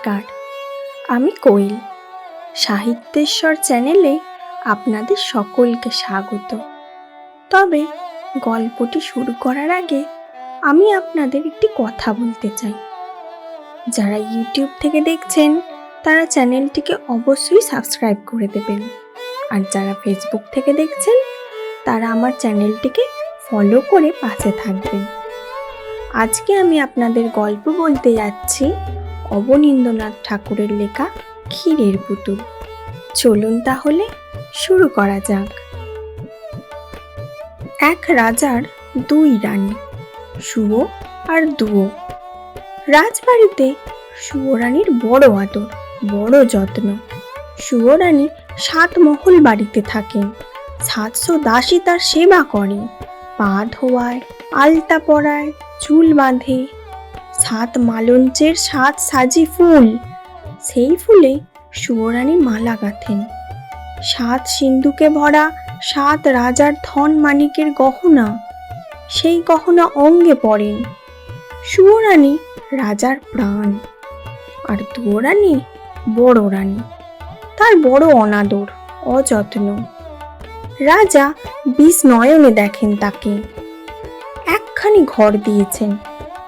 নমস্কার, আমি কোয়েল। সাহিত্যেশ্বর চ্যানেলে আপনাদের সকলকে স্বাগত। তবে গল্পটি শুরু করার আগে আমি আপনাদের একটি কথা বলতে চাই। যারা ইউটিউব থেকে দেখছেন তারা চ্যানেলটিকে অবশ্যই সাবস্ক্রাইব করে দেবেন, আর যারা ফেসবুক থেকে দেখছেন তারা আমার চ্যানেলটিকে ফলো করে পাশে থাকবেন। আজকে আমি আপনাদের গল্প বলতে যাচ্ছি অবনীন্দ্রনাথ ঠাকুরের লেখা ক্ষীরের পুতুল। চলুন তাহলে শুরু করা যাক। এক রাজার দুই রানী, শুয়ো আর দুয়ো। রাজবাড়িতে শুয়ো রানীর বড় আদর, বড় যত্ন। শুয়ো রানী 7 মহল বাড়িতে থাকেন। 700 দাসী তার সেবা করে, পা ধোয়ায়, আলতা পরায়, চুল বাঁধে। 7 মালঞ্চের 7 সাজি ফুল, সেই ফুলে শুয়ো রানী মালা গাঁথেন। 7 সিন্ধুকে ভরা 7 রাজার ধন মানিকের গহনা, সেই গহনা অঙ্গে পরেন। শুয়ো রানী রাজার প্রাণ, আর দুয়ো রানী বড় রানী, তার বড় অনাদর, অযত্ন। রাজা 20 নয়নে দেখেন তাকে। একখানি ঘর দিয়েছেন,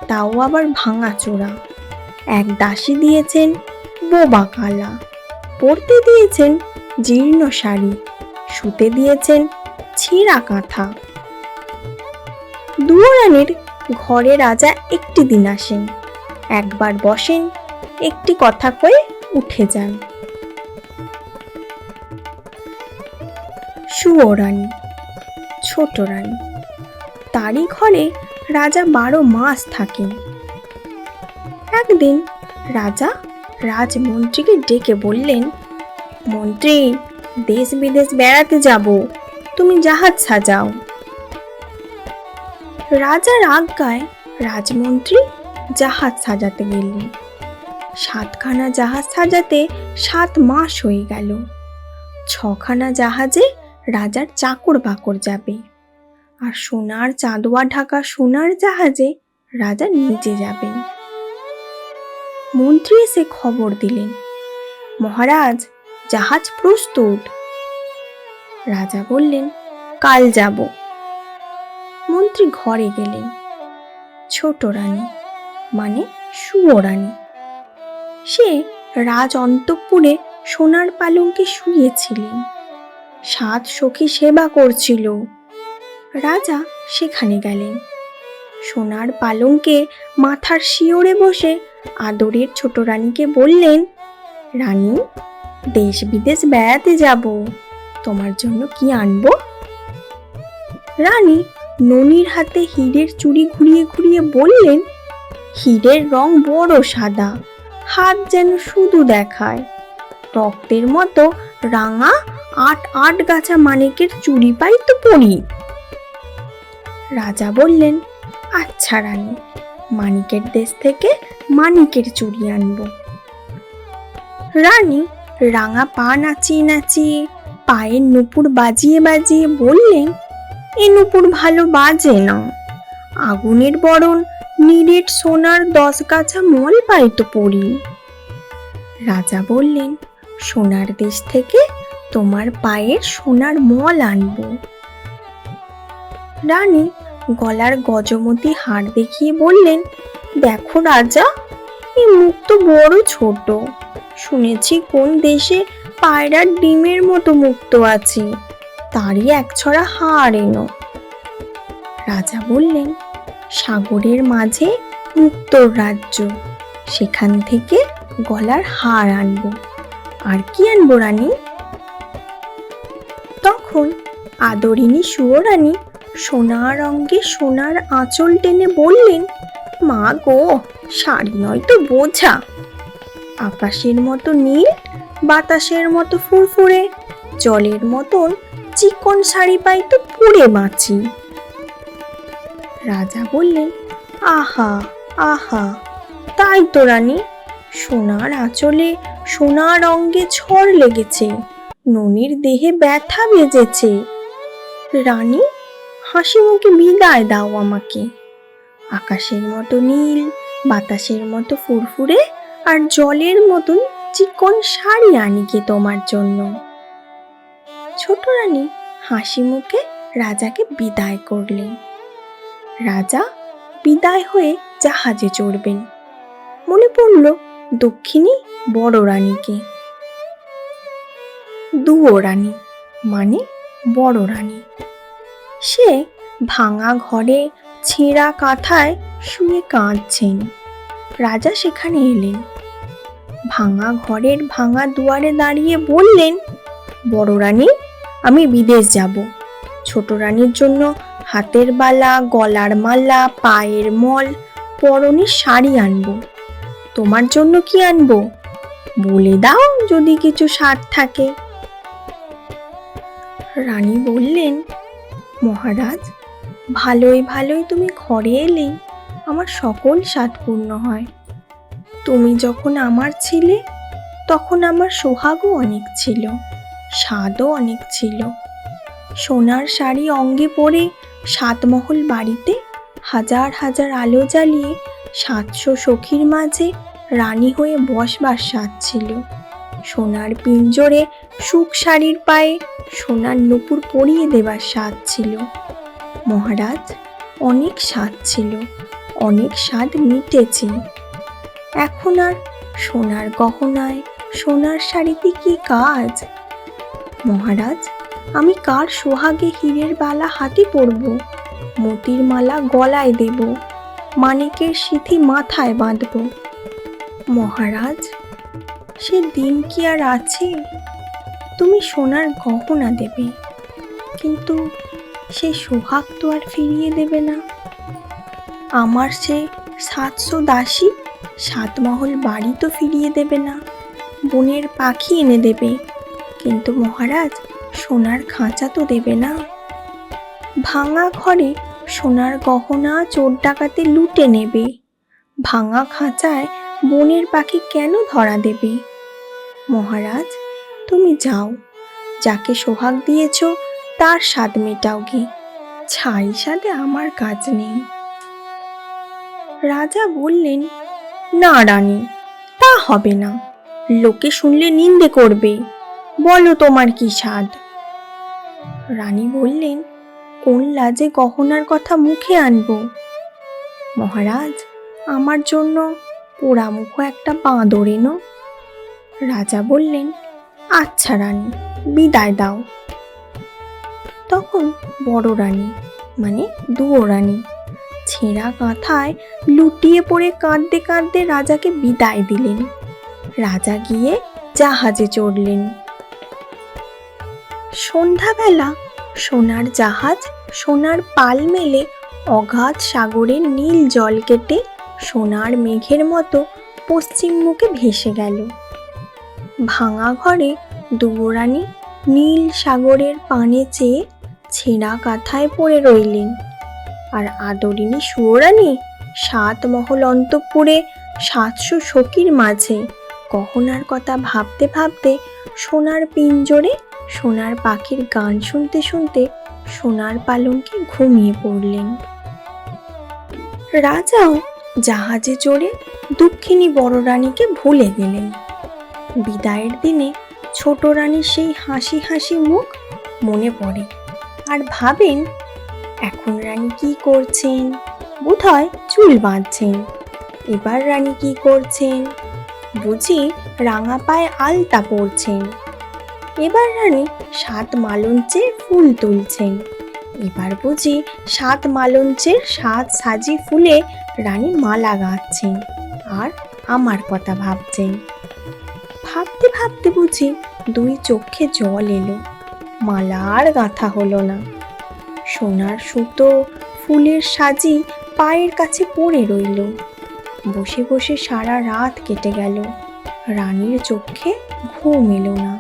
তাও আবার ভাঙাচোরা। এক দাসী দিয়েছেন বোবা কালা, পরতে দিয়েছেন জীর্ণ শাড়ি, শুতে দিয়েছেন ছেঁড়া কাঁথা। দুয়ো রানীর ঘরে রাজা একটি দিন আসেন, একবার বসেন, একটি কথা কয়ে উঠে যান। শুয়ো রানী, ছোট রানী, তারই ঘরে রাজা 12 মাস থাকেন। একদিন রাজা রাজমন্ত্রীকে ডেকে বললেন, মন্ত্রী, দেশ বিদেশ বেড়াতে যাব, তুমি জাহাজ সাজাও। রাজার আজ্ঞায় রাজমন্ত্রী জাহাজ সাজাতে গেলেন। 7খানা জাহাজ সাজাতে 7 মাস হয়ে গেল। 6খানা জাহাজে রাজার চাকর বাকর যাবে, আর সোনার চাঁদোয়া ঢাকা সোনার জাহাজে রাজা নিজে যাবেন। মন্ত্রী এসে খবর দিলেন, মহারাজ, জাহাজ প্রস্তুত। রাজা বললেন, কাল যাব। মন্ত্রী ঘরে গেলেন। ছোট রানী মানে শুয়ো রানী, সে রাজ অন্তঃপুরে সোনার পালঙ্কে শুয়েছিলেন। 7 সখী সেবা করছিল। রাজা সেখানে গেলেন। সোনার পালঙ্কে মাথার শিওরে বসে আদরের ছোট রানীকে বললেন, রানী, দেশ বিদেশ বেড়াতে যাব, তোমার জন্য কি আনবো? রানী ননির হাতে হীরের চুড়ি ঘুরিয়ে ঘুরিয়ে বললেন, হীরের রং বড় সাদা, হাত যেন শুধু দেখায়। রক্তের মতো রাঙা 8 গাছা মানিকের চুড়ি পাই তো পরি। রাজা বললেন, আচ্ছা রানী, মানিকের দেশ থেকে মানিকের চুড়ি আনবো। রানী রাঙা পা নাচিয়ে নাচিয়ে, পায়ের নুপুর বাজিয়ে বাজিয়ে বললেন, এ নুপুর ভালো বাজে না, আগুনের বরণ নিরেট সোনার 10 গাছা মল পাই তো পরি। রাজা বললেন, সোনার দেশ থেকে তোমার পায়ের সোনার মল আনবো। রানী গলার গজমতি হার দেখিয়ে বললেন, দেখো রাজা, এই মুখ তো বড় ছোট, শুনেছি কোন দেশে পায়রার ডিমের মতো মুক্ত আছে, তারই 1 ছড়া হার এনো। রাজা বললেন, সাগরের মাঝে মুক্তোর রাজ্য, সেখান থেকে গলার হার আনবো। আর কি আনবো রানী? তখন আদরিনী শুয়ো রানী সোনার অঙ্গে সোনার আঁচল টেনে বললেন, মা গো, শাড়ি নয় তো বোঝা, আকাশের মতো নীল, বাতাসের মতো ফুরফুরে, জলের মতন চিকন শাড়ি পাই তো পরে বাঁচি। রাজা বললেন, আহা আহা, তাই তো রানী, সোনার আঁচলে সোনার অঙ্গে ঝড় লেগেছে, ননির দেহে ব্যথা বেজেছে। রানী, হাসি মুখে বিদায় দাও আমাকে। আকাশের মতো নীল, বাতাসের মতো ফুরফুরে, আর জলের মতন চিকন শাড়ি আনি গে তোমার জন্য। ছোট রানী হাসি মুখে রাজাকে বিদায় করলেন। রাজা বিদায় হয়ে জাহাজে চড়বেন। মনে পড়ল দক্ষিণী বড় রানীকে। দুয়ো রানী মানে বড় রানী। সে ভাঙা ঘরে ছেঁড়া কাঁথায় শুয়ে কাঁদছেন। রাজা সেখানে এলেন। ভাঙা ঘরের ভাঙা দুয়ারে দাঁড়িয়ে বললেন, বড় রানী, আমি বিদেশ যাব। ছোট রানীর জন্য হাতের বালা, গলার মালা, পায়ের মল, পরনের শাড়ি আনবো। তোমার জন্য কি আনবো বলে দাও, যদি কিছু সাধ থাকে। রানী বললেন, মহারাজ, ভালোই ভালোই তুমি ঘরে এলেই আমার সকল সাধ পূর্ণ হয়। তুমি যখন আমার ছিলে তখন আমার সোহাগও অনেক ছিল, স্বাদও অনেক ছিল। সোনার শাড়ি অঙ্গে পরে সাতমহল বাড়িতে হাজার হাজার আলো জ্বালিয়ে 700 সখীর মাঝে রানী হয়ে বসবার স্বাদ ছিল। সোনার পিঞ্জরে সুখ শাড়ির পায়ে সোনার নূপুর পরিয়ে দেবার স্বাদ ছিল। মহারাজ, অনেক স্বাদ ছিল, অনেক স্বাদ মিটেছে। এখন আর সোনার গহনায়, সোনার শাড়িতে কি কাজ? মহারাজ, আমি কার সোহাগে হীরের বালা হাতে পরব, মতির মালা গলায় দেব, মানিকের সিথি মাথায় বাঁধব? মহারাজ, সে দিন কি আর আছে? তুমি সোনার গহনা দেবে, কিন্তু সে সোহাগ তো আর ফিরিয়ে দেবে না। আমার সে 700 দাসী সাতমহল বাড়ি তো ফিরিয়ে দেবে না। বনের পাখি এনে দেবে, কিন্তু মহারাজ সোনার খাঁচা তো দেবে না। ভাঙা ঘরে সোনার গহনা চোর ডাকাতে লুটে নেবে, ভাঙা খাঁচায় বনের পাখি কেন ধরা দেবে? মহারাজ, তুমি যাও, যাকে সোহাগ দিয়েছ তার স্বাদ মেটাও গে, ছাই স্বাদে আমার কাজ নেই। রাজা বললেন, না রানী, তা হবে না, লোকে শুনলে নিন্দে করবে। বলো তোমার কি স্বাদ? রানী বললেন, কোন লাজে গহনার কথা মুখে আনবো? মহারাজ, আমার জন্য পোড়ামুখো একটা বাঁদর এনো। রাজা বললেন, আচ্ছা রানী, বিদায় দাও। তখন বড় রানী মানে দুয়ো রানী ছেঁড়া কাঁথায় লুটিয়ে পড়ে কাঁদতে কাঁদতে রাজাকে বিদায় দিলেন। রাজা গিয়ে জাহাজে চড়লেন। সন্ধ্যাবেলা সোনার জাহাজ সোনার পাল মেলে অগাধ সাগরের নীল জল কেটে সোনার মেঘের মতো পশ্চিম মুখে ভেসে গেল। ভাঙা ঘরে দুয়ো রানী নীল সাগরের পানে চেয়ে ছেঁড়া কাঁথায় পড়ে রইলেন। আর আদরিনী সুয়োরানী সাতমহল অন্তঃপুরে 700 সখীর মাঝে গহনার কথা ভাবতে ভাবতে সোনার পিঞ্জরে সোনার পাখির গান শুনতে শুনতে সোনার পালঙ্কে ঘুমিয়ে পড়লেন। রাজাও জাহাজে চড়ে দুঃখিনী বড় রানীকে ভুলে গেলেন। বিদায়ের দিনে ছোট রানীর সেই হাসি হাসি মুখ মনে পড়ে, আর ভাবেন, এখন রানী কি করছেন? বোধহয় চুল বাঁধছেন। এবার রানী কি করছেন? বুঝি রাঙা পায়ে আলতা পরছেন। এবার রানী 7 মালঞ্চে ফুল তুলছেন। এবার বুঝি 7 মালঞ্চের 7 সাজি ফুলে রানী মালা গাঁথছেন আর আমার কথা ভাবছেন। ভাবতে ভাবতে বুঝি 2 চোখে জল এলো, মালা আর গাঁথা হলো না। সোনার সুতো ফুলের সাজি পায়ের কাছে পড়ে রইল। বসে বসে সারা রাত কেটে গেল, রানীর চোখে ঘুম এলো না।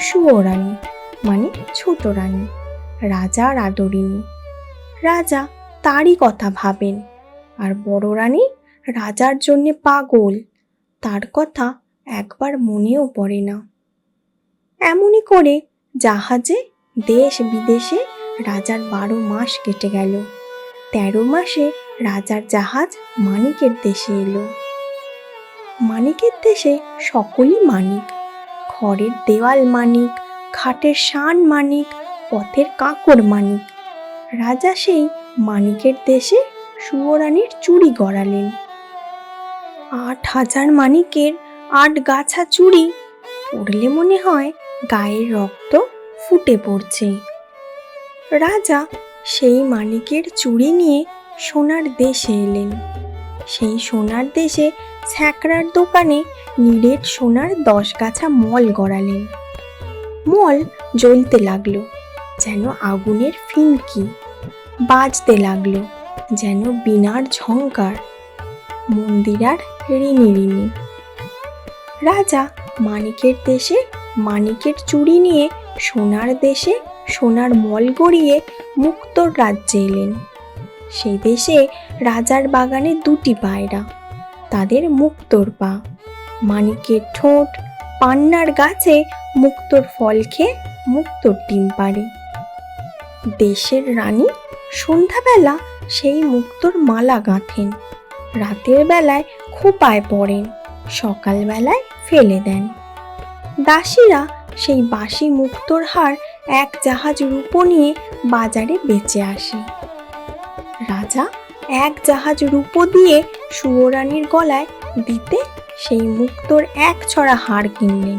সুয়ো রানী মানে ছোট রানী, রাজার আদরিনী। রাজা তারই কথা ভাবেন, আর বড় রানী রাজার জন্যে পাগল, তার কথা একবার মনেও পড়ে না। এমনই করে জাহাজে দেশ বিদেশে রাজার 12 মাস কেটে গেল। 13 মাসে রাজার জাহাজ মানিকের দেশে এলো। মানিকের দেশে সকলই মানিক, ঘরের দেওয়াল মানিক, খাটের শান মানিক, পথের কাঁকড় মানিক। রাজা সেই মানিকের দেশে শুয়োরানীর চুড়ি গড়ালেন। 8,000 মানিকের 8 গাছা চুড়ি পড়লে মনে হয় গায়ের রক্ত ফুটে পড়ছে। রাজা সেই মানিকের চুড়ি নিয়ে সোনার দেশে এলেন। সেই সোনার দেশে ছ্যাঁকড়ার দোকানে নিরেট সোনার 10 গাছা মল গড়ালেন। মল জ্বলতে লাগলো যেন আগুনের ফিনকি, বাজতে লাগলো যেন বীণার ঝংকার, মন্দিরার রিনি রিনি। রাজা মানিকের দেশে মানিকের চুড়ি নিয়ে সোনার দেশে সোনার মল গড়িয়ে মুক্তোর রাজ্যে এলেন। সেই দেশে রাজার বাগানে 2টি পায়রা, তাদের মুক্তোর পা, মানিকের ঠোঁট, পান্নার গাছে মুক্তোর ফল খেয়ে মুক্তোর ডিম পাড়ে। দেশের রানী সন্ধ্যাবেলা সেই মুক্তোর মালা গাঁথেন, রাতের বেলায় খোঁপায় পড়েন, সকালবেলায় ফেলে দেন। দাসীরা সেই বাসি মুক্তোর হার 1 জাহাজ রূপো নিয়ে বাজারে বেচে আসে। রাজা 1 জাহাজ রূপো দিয়ে শুয়োরানীর গলায় দিতে সেই মুক্তোর 1 ছড়া হার কিনলেন।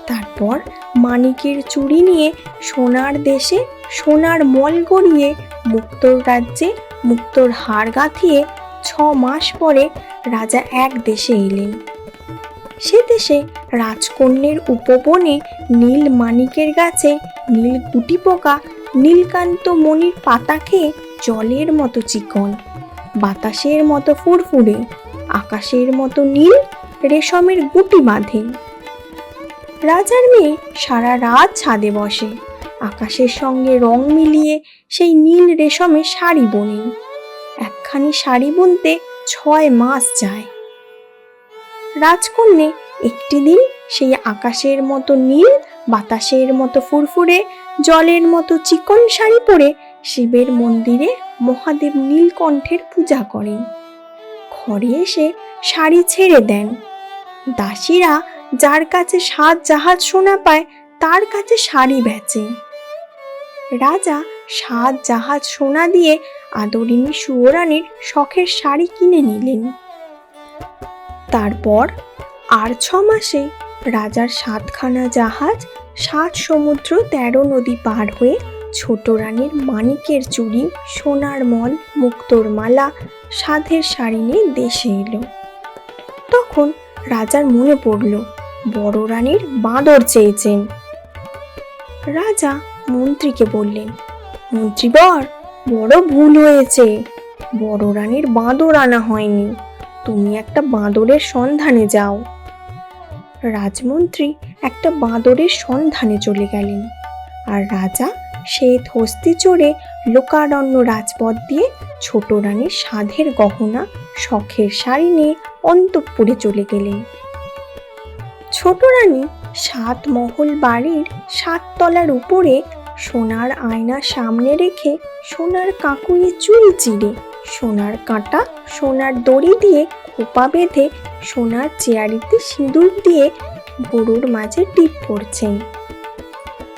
তারপর মানিকের চুড়ি নিয়ে সোনার দেশে সোনার মল গড়িয়ে মুক্তোর রাজ্যে মুক্তোর হার গাঁথিয়ে 6 মাস পরে রাজা এক দেশে এলেন। সে দেশে রাজকন্যের উপবনে নীল মানিকের গাছে নীল গুটি পোকা নীলকান্ত মণির পাতা খেয়ে জলের মতো চিকন, বাতাসের মতো ফুরফুরে, আকাশের মতো নীল রেশমের গুটি বাঁধে। রাজার মেয়ে সারা রাত ছাদে বসে, আকাশের সঙ্গে রং মিলিয়ে সেই নীল রেশমে শাড়ি বোনেন। একখানি শাড়ি বুনতে 6 মাস যায়। রাজকন্যে একটি দিন সেই আকাশের মতো নীল, বাতাসের মতো ফুরফুরে, জলের মতো চিকন শাড়ি পরে শিবের মন্দিরে মহাদেব নীলকণ্ঠের পূজা করেন। ঘরে এসে শাড়ি ছেড়ে দেন। দাসীরা যার কাছে 7 জাহাজ সোনা পায় তার কাছে শাড়ি বেচে। রাজা 7 জাহাজ সোনা দিয়ে আদরিনী শুয়োরানীর শখের শাড়ি কিনে নিলেন। তারপর আর 6 মাসে রাজার 7খানা জাহাজ 7 সমুদ্র 13 নদী পার হয়ে ছোট রানীর মানিকের চুড়ি, সোনার মল, মুক্তোর মালা, সাধের শাড়ি নিয়ে দেশে এলো। তখন রাজার মনে পড়ল বড় রানীর বাঁদর চেয়েছেন। রাজা মন্ত্রীকে বললেন, মন্ত্রীবর, বড় ভুল হয়েছে, বড় রানীর বাঁদর আনা হয়নি, তুমি একটা বাঁদরের সন্ধানে যাও। রাজমন্ত্রী একটা বাঁদরের সন্ধানে চলে গেলেন, আর রাজা শ্বেত হস্তি চড়ে লোকারণ্য রাজপথ দিয়ে ছোট রানীর সাধের গহনা, শখের শাড়ি নিয়ে অন্তঃপুরে চলে গেলেন। ছোট রানী 7 মহল বাড়ির 7 তলার উপরে সোনার আয়না সামনে রেখে সোনার কাঁকুয়ে চুল চিড়ে, সোনার কাঁটা সোনার দড়ি দিয়ে খোপা বেঁধে সোনার চেয়ারিতে সিঁদুর দিয়ে ভুরুর মাঝে টিপ পড়ছেন।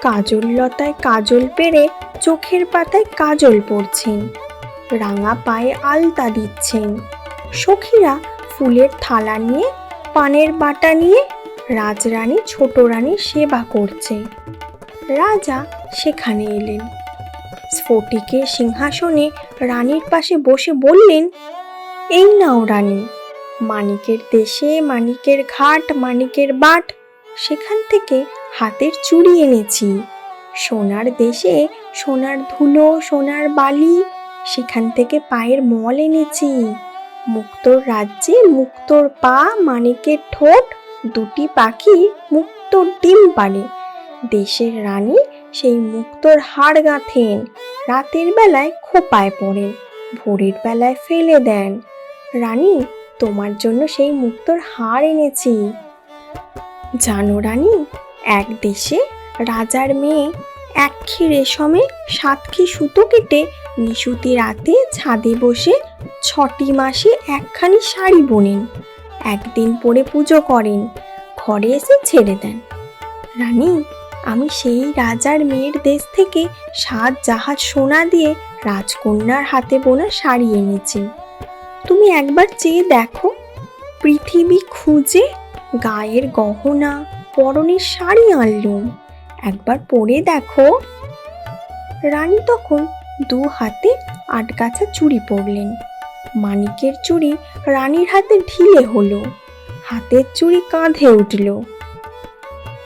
কাজল লতায় কাজল পেরে চোখের পাতায় কাজল পড়ছেন, রাঙা পায়ে আলতা দিচ্ছেন। সখীরা ফুলের থালা নিয়ে, পানের বাটা নিয়ে রাজরানী ছোট রানীর সেবা করছে। রাজা সেখানে এলেন। স্ফটিকের সিংহাসনে রানীর পাশে বসে বললেন, এই নাও রানী, মানিকের দেশে মানিকের ঘাট, মানিকের বাট, সেখান থেকে হাতের চুড়ি এনেছি। সোনার দেশে সোনার ধুলো, সোনার বালি, সেখান থেকে পায়ের মল এনেছি। মুক্তোর রাজ্যে মুক্তোর পা, মানিকের ঠোঁট, 2টি পাখি মুক্তোর ডিম পাড়ে। দেশের রানী সেই মুক্তোর হাড় গাঁথেন, রাতের বেলায় খোঁপায় পড়েন, ভোরের বেলায় ফেলে দেন। রানী, তোমার জন্য সেই মুক্তোর হাড় এনেছি। জানো রানী, এক দেশে রাজার মেয়ে একখি রেশমে 7খি সুতো কেটে নিশুতি রাতে ছাদে বসে 6টি মাসে একখানি শাড়ি বোনেন। একদিন পরে পুজো করেন, ঘরে এসে ছেড়ে দেন। রানী, আমি সেই রাজার মেয়ের দেশ থেকে 7 জাহাজ সোনা দিয়ে রাজকন্যার হাতে বোনা শাড়ি এনেছি। তুমি একবার চেয়ে দেখো, পৃথিবী খুঁজে গায়ের গহনা, পরনের শাড়ি আনলুম, একবার পরে দেখো। রানী তখন 2 হাতে 8 গাছা চুড়ি পরলেন। মানিকের চুড়ি রানীর হাতে ঢিলে হলো, হাতের চুড়ি কাঁধে উঠল।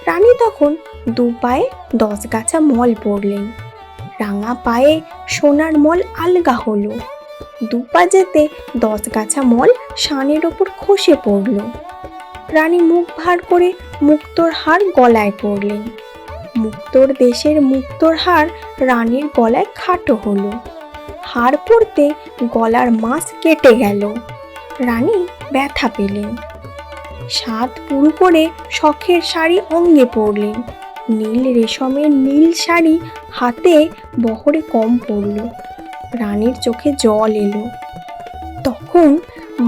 রানী তখন 2 পায়ে 10 গাছা মল পরলেন। রাঙা পায়ে সোনার মল আলগা হলো। 2 পা যেতে 10 গাছা মল শানের ওপর খসে পড়ল। রানী মুখ ভার করে মুক্তোর হার গলায় পরলেন। মুক্তোর দেশের মুক্তোর হার রানীর গলায় খাটো হলো। হার পরতে গলার মাছ কেটে গেল। রানী ব্যথা পেলেন। 7 পুরু করে শখের শাড়ি অঙ্গে পরলেন। নীল রেশমের নীল শাড়ি হাতে বহরে কম পড়ল। রানীর চোখে জল এলো। তখন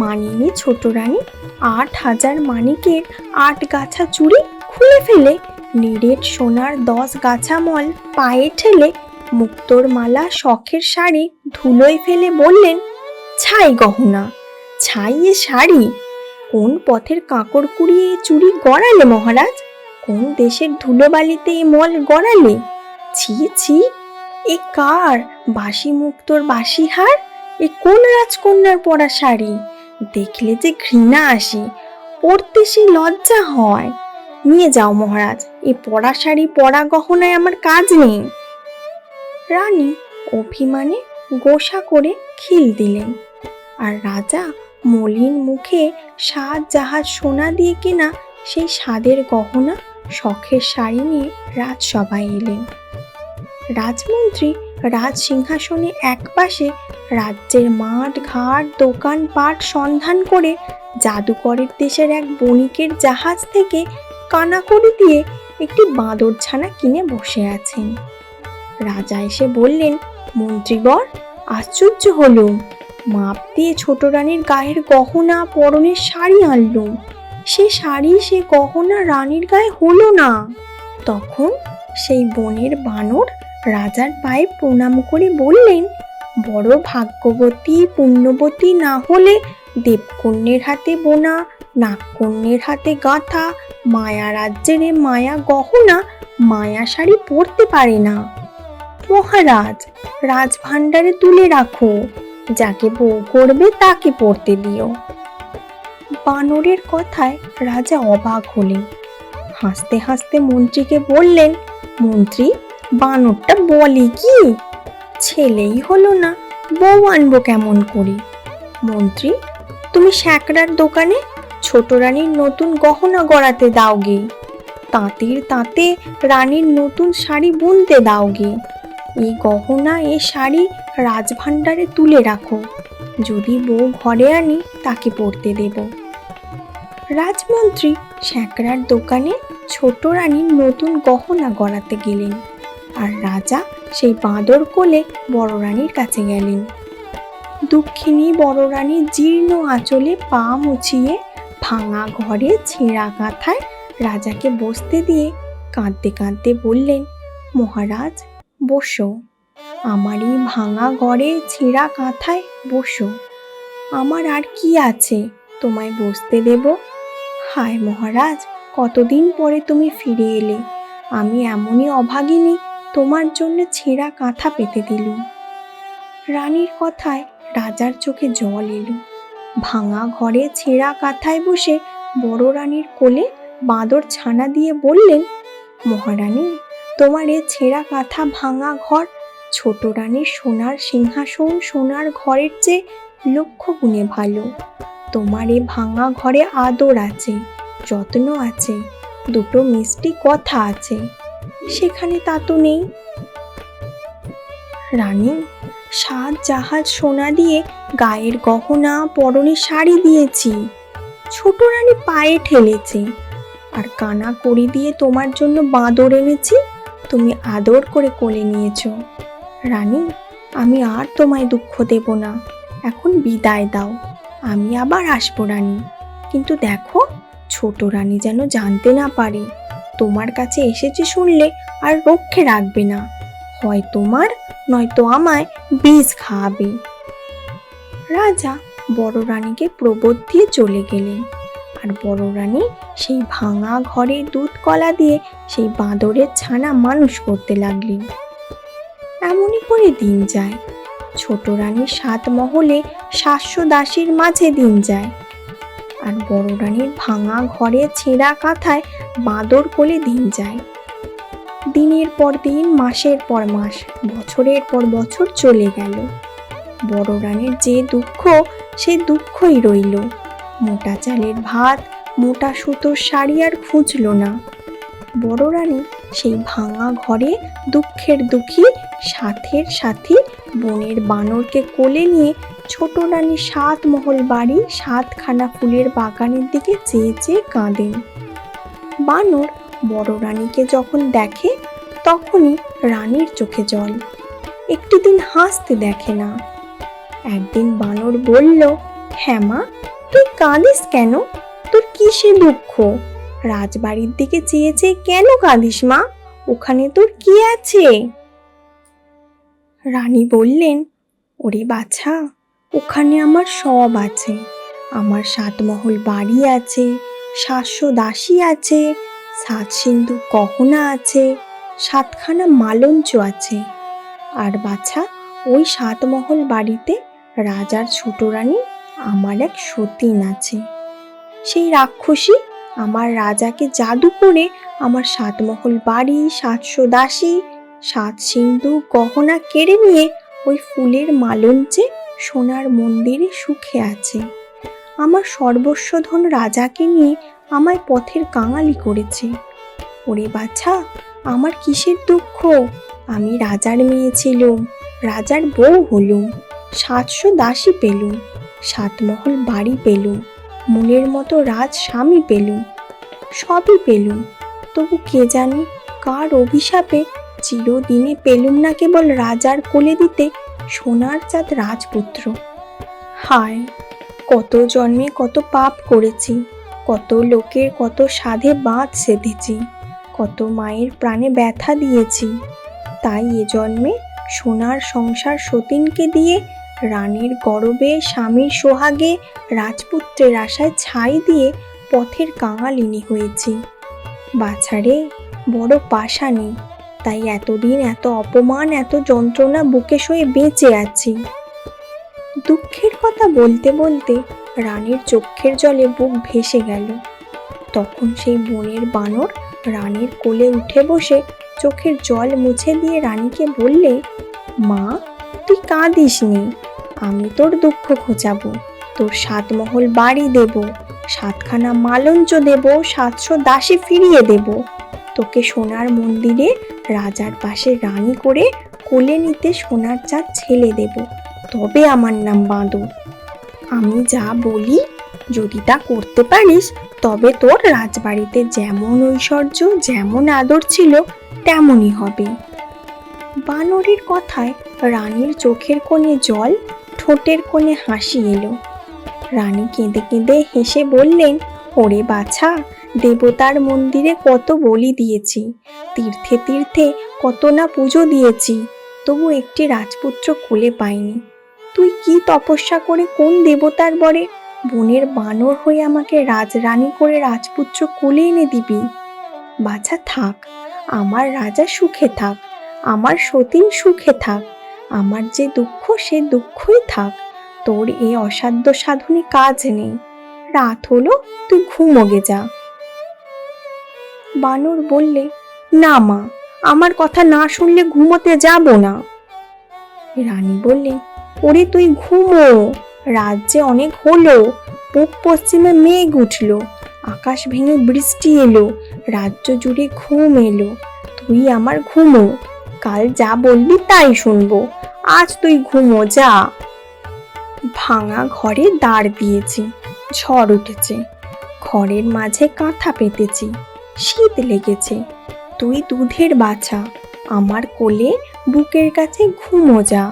মানিনী ছোট রানী 8,000 মানিকের 8 গাছা চুড়ি খুলে ফেলে নিরেট সোনার 10 গাছা মল পায়ে ঠেলে মুক্তোর মালা শখের শাড়ি ধুলোয় ফেলে বললেন, ছাই গহনা, ছাই এ শাড়ি, কোন পথের কাঁকড় কুড়িয়ে এ চুড়ি গড়ালে মহারাজ? কোন দেশের ধুলোবালিতে এ মল গড়ালে? ছি ছি, এ কার বাসি মুক্তোর বাসি হার? এ কোন রাজকন্যার পরা শাড়ি? দেখলে যে ঘৃণা আসে, পরতে সে লজ্জা হয়। নিয়ে যাও মহারাজ, এ পরা শাড়ি পরা গহনায় আমার কাজ নেই। রানী অভিমানে গোসা করে খিল দিলেন। আর রাজা মলিন মুখে 7 জাহাজ সোনা দিয়ে কেনা সেই স্বাদের গহনা শখের শাড়ি নিয়ে রাজসভায় এলেন। রাজমন্ত্রী রাজ সিংহাসনে একপাশে রাজ্যের মাঠ ঘাট দোকান পাট সন্ধান করে জাদুকরের দেশের এক বণিকের জাহাজ থেকে কানাকড়ি দিয়ে একটি বাঁদর ছানা কিনে বসে আছেন। রাজা এসে বললেন, মন্ত্রীবর, আশ্চর্য হলুম, মাপ দিয়ে ছোট রানীর গায়ের গহনা পরনের শাড়ি আনলুম, সে শাড়ি সে গহনা রানীর গায়ে হলো না। তখন সেই বনের বানর রাজার পায়ে প্রণাম করে বললেন, বড় ভাগ্যবতী পুণ্যবতী না হলে দেবকন্যের হাতে বোনা নাগকন্যের হাতে গাঁথা মায়া রাজ্যের মায়া গহনা মায়া শাড়ি পরতে পারে না। মহারাজ, রাজভাণ্ডারে তুলে রাখো, যাকে বউ করবে তাকে পরতে দিও। বানরের কথায় রাজা অবাক হলেন। হাসতে হাসতে মন্ত্রীকে বললেন, মন্ত্রী, বানরটা বলে কি? ছেলেই হলো না, বউ আনবো কেমন করে? মন্ত্রী, তুমি শ্যাকরার দোকানে ছোট রানীর নতুন গহনা গড়াতে দাওগে, তাঁতির তাঁতে রানীর নতুন শাড়ি বুনতে দাওগে। এই গহনা এ শাড়ি রাজভাণ্ডারে তুলে রাখো, যদি বউ ঘরে আনি তাকে পরতে দেব। রাজমন্ত্রী শ্যাকরার দোকানে ছোট রানীর নতুন গহনা গড়াতে গেলেন। আর রাজা সেই বাঁদর কোলে বড় রানীর কাছে গেলেন। দুঃখিনী বড় রানী জীর্ণ আঁচলে পা মুছিয়ে ভাঙা ঘরে ছেঁড়া কাঁথায় রাজাকে বসতে দিয়ে কাঁদতে কাঁদতে বললেন, মহারাজ, বসো, আমার এই ভাঙা ঘরে ছেঁড়া কাঁথায় বসো। আমার আর কি আছে তোমায় বসতে দেব? হায় মহারাজ, কতদিন পরে তুমি ফিরে এলে, আমি এমনই অভাগিনী তোমার জন্য ছেঁড়া কাঁথা পেতে দিলুম। রানীর কথায় রাজার চোখে জল এলো। ভাঙা ঘরে ছেঁড়া কাঁথায় বসে বড় রানীর কোলে বাঁদর ছানা দিয়ে বললেন, মহারানী, তোমার এ ছেঁড়া কাঁথা ভাঙা ঘর ছোট রানীর সোনার সিংহাসন সোনার ঘরের চেয়ে লক্ষ গুণে ভালো। তোমার এ ভাঙা ঘরে আদর আছে, যত্ন আছে, দুটো মিষ্টি কথা আছে, সেখানে তা তো নেই। রানী, 7 জাহাজ সোনা দিয়ে গায়ের গহনা পরনে শাড়ি দিয়েছি, ছোট রানী পায়ে ঠেলেছে। আর কানা কড়ি দিয়ে তোমার জন্য বাঁদর এনেছি, তুমি আদর করে কোলে নিয়েছ। রানী, আমি আর তোমায় দুঃখ দেব না, এখন বিদায় দাও, আমি আবার আসবো রানী, কিন্তু দেখো, ছোট রানী যেন জানতে না পারে। তোমার কাছে এসেছে শুনলে আর রক্ষে রাখবে না, হয় তোমার নয়তো আমায় বিষ খাওয়াবে। রাজা বড় রানীকে প্রবোধ দিয়ে চলে গেলেন, আর বড় রানী সেই ভাঙা ঘরে দুধ কলা দিয়ে সেই বাঁদরের ছানা মানুষ করতে লাগলেন। এমনই করে দিন যায়। ছোট রানীর 7 মহলে 700 দাসীর মাঝে দিন যায়, আর বড় রানীর ভাঙা ঘরে ছেঁড়া কাঁথায় বাঁদর কোলে দিন যায়। দিনের পর দিন, মাসের পর মাস, বছরের পর বছর চলে গেল। বড় রানীর যে দুঃখ, সেই দুঃখই রইল। মোটা চালের ভাত, মোটা সুতোর শাড়ি আর খুঁজল না। বড় রানী সেই ভাঙা ঘরে দুঃখের দুঃখী, সাথের সাথী বনের বানরকে কোলে নিয়ে ছোট রানী 7 মহল বাড়ি 7খানা ফুলের বাগানের দিকে চেয়ে চেয়ে কাঁদেন। বানর বড় রানীকে যখন দেখে, তখনই রানীর চোখে জল। একটি দিন হাসতে দেখে না। একদিন বানর বলল, হ্যাঁ মা, তুই কাঁদিস কেন? তোর কিসে দুঃখ? রাজবাড়ির দিকে চেয়ে চেয়ে কেন কাঁদিস মা? ওখানে তোর কি আছে? রানী বললেন, ওরে বাছা, ওখানে আমার সব আছে। আমার 7 মহল বাড়ি আছে, 700 দাসী আছে, 7 সিন্ধু গহনা আছে, 7খানা মালঞ্চ আছে। আর বাছা, ওই 7 মহল বাড়িতে রাজার ছোট রানী আমার এক সতীন আছে। সেই রাক্ষসী আমার রাজাকে জাদু করে আমার 7 মহল বাড়ি, 700 দাসী, 7 সিন্ধু গহনা কেড়ে নিয়ে ওই ফুলের মালঞ্চে সোনার মন্দিরে সুখে আছে। আমার সর্বস্ব ধন রাজাকে নিয়ে আমায় পথের কাঙালি করেছে। ওরে বাছা, আমার কিসের দুঃখ? আমি রাজার মেয়ে ছিলুম, রাজার বউ হলুম, 700 দাসী পেলুম, 7 মহল বাড়ি পেলুম, মনের মতো রাজ স্বামী পেলুম, সবই পেলুম। তবু কে জানি কার অভিশাপে চিরদিনে পেলুম না কেবল রাজার কোলে দিতে সোনার চাঁদ রাজপুত্র। হায়, কত জন্মে কত পাপ করেছি, কত লোকের কত সাধে বাঁধ সেধেছি, কত মায়ের প্রাণে ব্যথা দিয়েছি। তাই এ জন্মে সোনার সংসার সতীনকে দিয়ে, রানীর গরবে স্বামীর সোহাগে, রাজপুত্রের আশায় ছাই দিয়ে পথের কাঙালিনী হয়েছি। বাছারে, বড় পাষাণী, তাই এতদিন এত অপমান, এত যন্ত্রণা বুকে সয়ে বেঁচে আছি। দুঃখের কথা বলতে বলতে রানীর চোখের জলে বুক ভেসে গেল। তখন সেই বনের বানর রানীর কোলে উঠে বসে চোখের জল মুছে দিয়ে রানীকে বললে, মা, তুই কাঁদিস নি, আমি তোর দুঃখ ঘোচাবো, তোর 7 মহল বাড়ি দেব, 7খানা মালঞ্চ দেব, 700 দাসী ফিরিয়ে দেব, তোকে সোনার মন্দিরে রাজার পাশে রানী করে কোলে নিতে সোনার চাঁদ ছেলে দেব, তবে আমার নাম বাঁদর। আমি যা বলি যদি তা করতে পারিস, তবে তোর রাজবাড়িতে যেমন ঐশ্বর্য, যেমন আদর ছিল তেমনই হবে। বানরের কথায় রানীর চোখের কোণে জল, ঠোঁটের কোণে হাসি এলো। রানী কেঁদে কেঁদে হেসে বললেন, ওরে বাছা, দেবতার মন্দিরে কত বলি দিয়েছি, তীর্থে তীর্থে কত না পুজো দিয়েছি, তবু একটি রাজপুত্র কোলে পাইনি। তুই কি তপস্যা করে কোন দেবতার বরে বনের বানর হয়ে আমাকে রাজরানী করে রাজপুত্র কোলে এনে দিবি? বাছা থাক, আমার রাজা সুখে থাক, আমার সতীন সুখে থাক, আমার যে দুঃখ সে দুঃখই থাক, তোর এই অসাধ্য সাধনে কাজ নেই। রাত হলো, তুই ঘুমোগে যা। বানর বললে, না মা, আমার কথা না শুনলে ঘুমোতে যাব না। রানী বললেন, ওরে তুই ঘুমো, রাত যে অনেক হলো, পূব পশ্চিমে মেঘ উঠলো, আকাশ ভেঙে বৃষ্টি এলো, রাজ্য জুড়ে ঘুম এলো, তুই আমার ঘুমো, কাল যা বলবি তাই শুনবো, আজ তুই ঘুমো যা। ভাঙা ঘরে দাঁড় দিয়েছি, ঝড় উঠেছে, ঘরের মাঝে কাঁথা পেতেছি, শীত লেগেছে, তুই দুধের বাছা, আমার কোলে বুকের কাছে ঘুমো যা।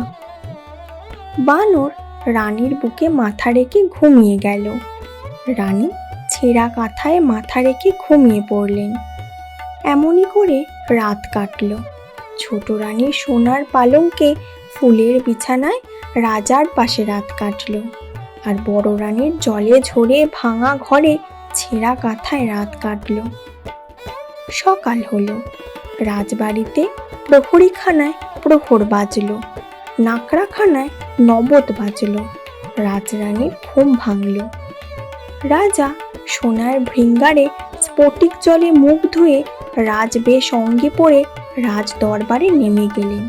বানর রানীর বুকে মাথা রেখে ঘুমিয়ে গেল। রানী ছেঁড়া কাঁথায় মাথা রেখে ঘুমিয়ে পড়লেন। এমনই করে রাত কাটল। ছোট রানীর সোনার পালঙ্কে ফুলের বিছানায় রাজার পাশে রাত কাটল, আর বড় রানীর জলে ঝরে ভাঙা ঘরে ছেঁড়া কাঁথায় রাত কাটল। সকাল হলো। রাজবাড়িতে প্রহরীখানায় প্রহর বাজল, নাকড়াখানায় নবদ বাজল। রাজরানীর ঘুম ভাঙল। রাজা সোনার ভৃঙ্গারে স্ফটিক জলে মুখ ধুয়ে রাজবেশ অঙ্গে পরে রাজ দরবারে নেমে গেলেন।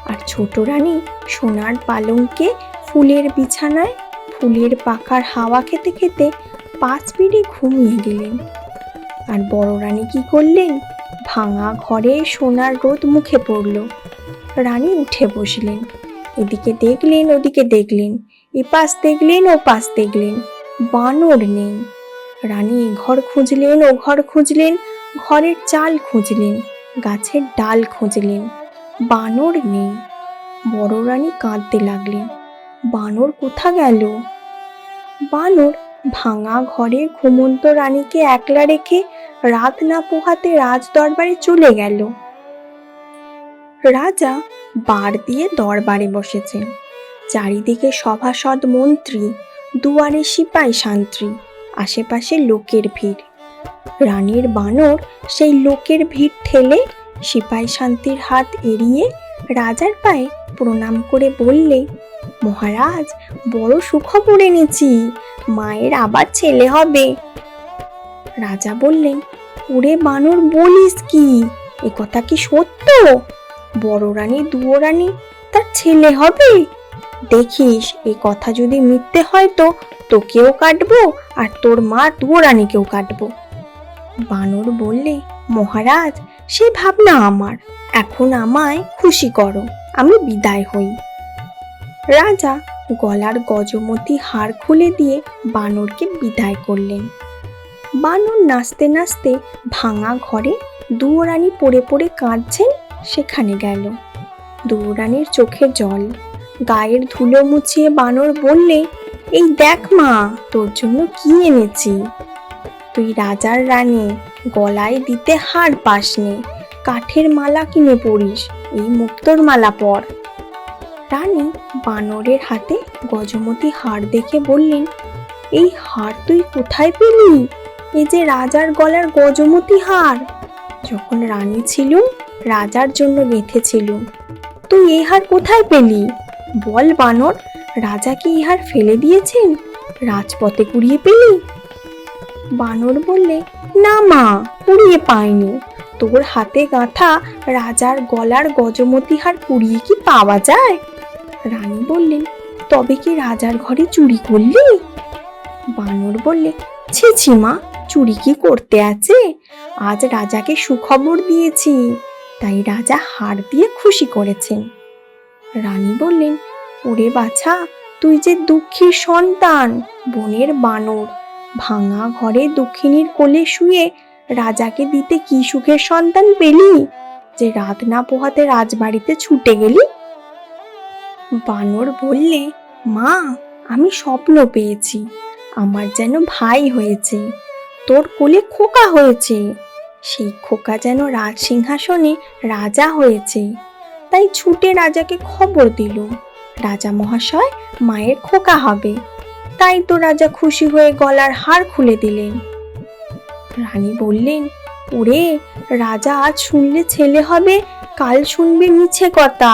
আর ছোট রানী সোনার পালঙ্কে ফুলের বিছানায় ফুলের পাখার হাওয়া খেতে খেতে 5 মিনিট ঘুমিয়ে গেলেন। আর বড় রানী কি করলেন? ভাঙা ঘরে সোনার রোদ মুখে পড়ল। রানী উঠে বসলেন। এদিকে দেখলেন, ওদিকে দেখলেন, এপাশ দেখলেন, ওপাশ দেখলেন, বানর নেই। রানী এ ঘর খুঁজলেন, ও ঘর খুঁজলেন, ঘরের চাল খুঁজলেন, গাছের ডাল খুঁজলেন, বানর নেই। বড় রানী কাঁদতে লাগলেন। বানর কোথা গেল? বানর ভাঙা ঘরে ঘুমন্ত রানীকে একলা রেখে রাত না পোহাতে রাজ দরবারে চলে গেল। রাজা বার দিয়ে দরবারে বসেছেন। চারিদিকে সভাসদ মন্ত্রী, দুয়ারে সিপাই শান্ত্রী, আশেপাশে লোকের ভিড়। রানীর বানর সেই লোকের ভিড় ঠেলে সিপাই শান্তির হাত এড়িয়ে রাজার পায়ে প্রণাম করে বললে, মহারাজ, বড় সুখবর এনেছি, মায়ের আবার ছেলে হবে। রাজা বললেন, ওরে বানর, বলিস কি? এ কথা কি সত্য? বড় রানী দুয়ো রানী তার ছেলে হবে? দেখিস, এ কথা যদি মিথ্যে হয় তো তোকেও কাটবো আর তোর মা দুয়ো রানীকেও কাটবো। বানর বললে, মহারাজ, সে ভাবনা আমার, এখন আমায় খুশি করো, আমি বিদায় হই। রাজা গলার গজমতি হার খুলে দিয়ে বানরকে বিদায় করলেন। বানর নাচতে নাচতে ভাঙা ঘরে দুয়ো রানী পড়ে পড়ে কাঁদছেন সেখানে গেল। দুয়ো রানীর চোখে জল, গায়ের ধুলো মুছিয়ে বানর বললে, এই দেখ মা, তোর জন্য কি এনেছি। তুই রাজার রানী, গলায় দিতে হার পাসনে, কাঠের মালা কিনে পরিস, এই মুক্তোর মালা পর। রানী বানরের হাতে গজমতি হার দেখে বললেন, এই হার তুই কোথায় পেলি? এই যে রাজার গলার গজমতি হার, যখন রানী ছিলুম রাজার জন্য গেঁথেছিলুম। তুই এই হার কোথায় পেলি? বল বানর, রাজা কি এই হার ফেলে দিয়েছেন? রাজপথে কুড়িয়ে পেলি? বানর বললে, না মা, কুড়িয়ে পাইনি। তোর হাতে গাঁথা রাজার গলার গজমতি হার কুড়িয়ে কি পাওয়া যায়? রানী বললেন, তবে কি রাজার ঘরে চুরি করলি? বানর বললে, ছি ছি মা, চুরি কি করতে আছে? আজ রাজাকে সুখবর দিয়েছি, তাই রাজা হার দিয়ে খুশি করেছেন। রানী বললেন, ওরে বাছা, তুই যে দুঃখীর সন্তান, বনের বানর, ভাঙা ঘরে দক্ষিণীর কোলে শুয়ে রাজাকে দিতে কি সুখের সন্তান পেলি যে রাত না পোহাতে রাজবাড়িতে ছুটে গেলি? বানর বললে, মা, আমি স্বপ্ন পেয়েছি, আমার যেন ভাই হয়েছে, তোর কোলে খোকা হয়েছে, সেই খোকা যেন রাজ সিংহাসনে রাজা হয়েছে, তাই ছুটে রাজাকে খবর দিলুম, রাজা মহাশয়, মায়ের খোকা হবে। তাই তো রাজা খুশি হয়ে গলার হার খুলে দিলেন। রানী বললেন, ওরে রাজা, আজ শুনলে ছেলে হবে, কাল শুনবে মিছে কথা।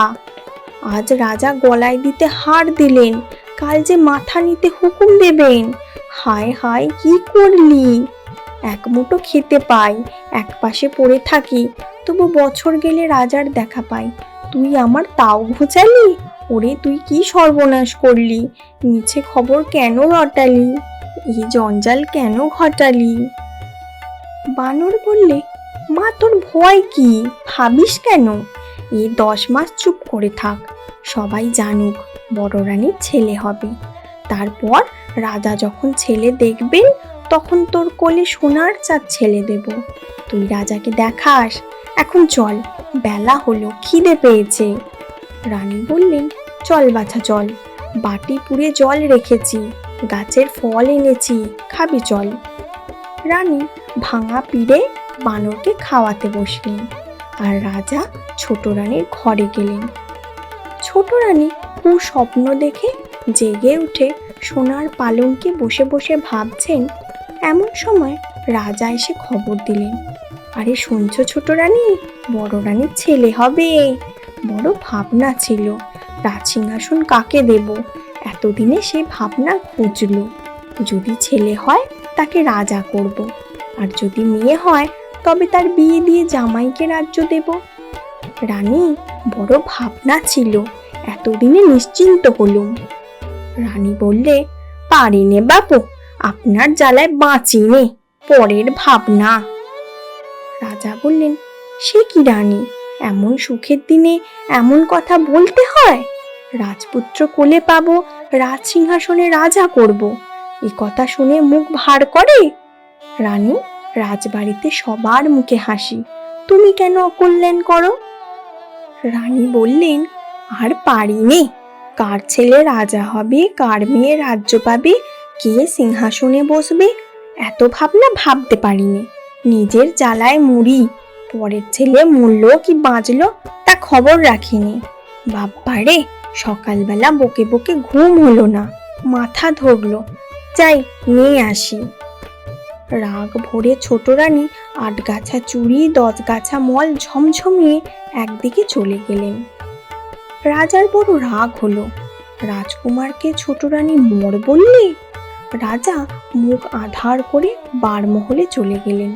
আজ রাজা গলায় দিতে হার দিলেন, কাল যে মাথা নিতে হুকুম দেবেন। হায় হায়, কি করলি? এক মুঠো খেতে পাই, এক পাশে পড়ে থাকি, তবু বছর গেলে রাজার দেখা পাই, তুই আমার তাও ঘুচালি? ওরে, তুই কি সর্বনাশ করলি? মিছে খবর কেন রটালি? এই জঞ্জাল কেন ঘটালি? বানর বললে, মা, তোর ভয় কি? ভাবিস কেন? এই 10 মাস চুপ করে থাক, সবাই জানুক বড় রানীর ছেলে হবে। তারপর রাজা যখন ছেলে দেখবেন, তখন তোর কোলে সোনার চাঁদ ছেলে দেব। তুই রাজাকে দেখাস। এখন চল, বেলা হলো, খিদে পেয়েছে। রানী বললেন, চল বাছা চল, বাটি পুড়ে জল রেখেছি, গাছের ফল এনেছি, খাবি চল। রানী ভাঙা পিড়ে বানরকে খাওয়াতে বসলেন, আর রাজা ছোট রানীর ঘরে গেলেন। ছোট রানী স্বপ্ন দেখে জেগে উঠে সোনার পালঙ্কে বসে বসে ভাবছেন। এমন সময় রাজা এসে খবর দিলেন, আরে শুনছো ছোট রানী, বড় রানীর ছেলে হবে। বড় ভাবনা ছিল রাজসিংহাসন কাকে দেব, এতদিনে সে ভাবনা খুঁজল। যদি ছেলে হয় তাকে রাজা করব, আর যদি মেয়ে হয় তবে তার বিয়ে দিয়ে জামাইকে রাজ্য দেব। রানী বড় ভাবনা ছিল, এতদিনে নিশ্চিন্ত হলুম। রানী বললে, পারি নে বাপু, আপনার জ্বালায় বাঁচি নে, পরের ভাবনা। রাজা বললেন, সে কি রানী, এমন সুখের দিনে এমন কথা বলতে হয়? রাজপুত্র কোলে পাবো, রাজ সিংহাসনে রাজা করব, এ কথা শুনে মুখ ভার করে। রানী, রাজবাড়িতে সবার মুখে হাসি, তুমি কেন অকল্যাণ করো? রানী বললেন, আর পারি নে, কার ছেলে রাজা হবে, কার মেয়ে রাজ্য পাবে, কে সিংহাসনে বসবে, এত ভাবনা ভাবতে পারিনি। নিজের জ্বালায় মুড়ি, পরের ছেলে মরলো কি বাঁচলো তা খবর রাখিনি। বাপ্পারে, সকালবেলা বকে বকে ঘুম হলো না, মাথা ধরলো, যাই নিয়ে আসি। রাগ ভরে ছোট রানী 8 গাছা চুড়ি 10 গাছা মল ঝমঝমিয়ে একদিকে চলে গেলেন। রাজার বড় রাগ হলো, রাজকুমারকে ছোট রানী মর বললে? রাজা মুখ আধার করে বারমহলে চলে গেলেন।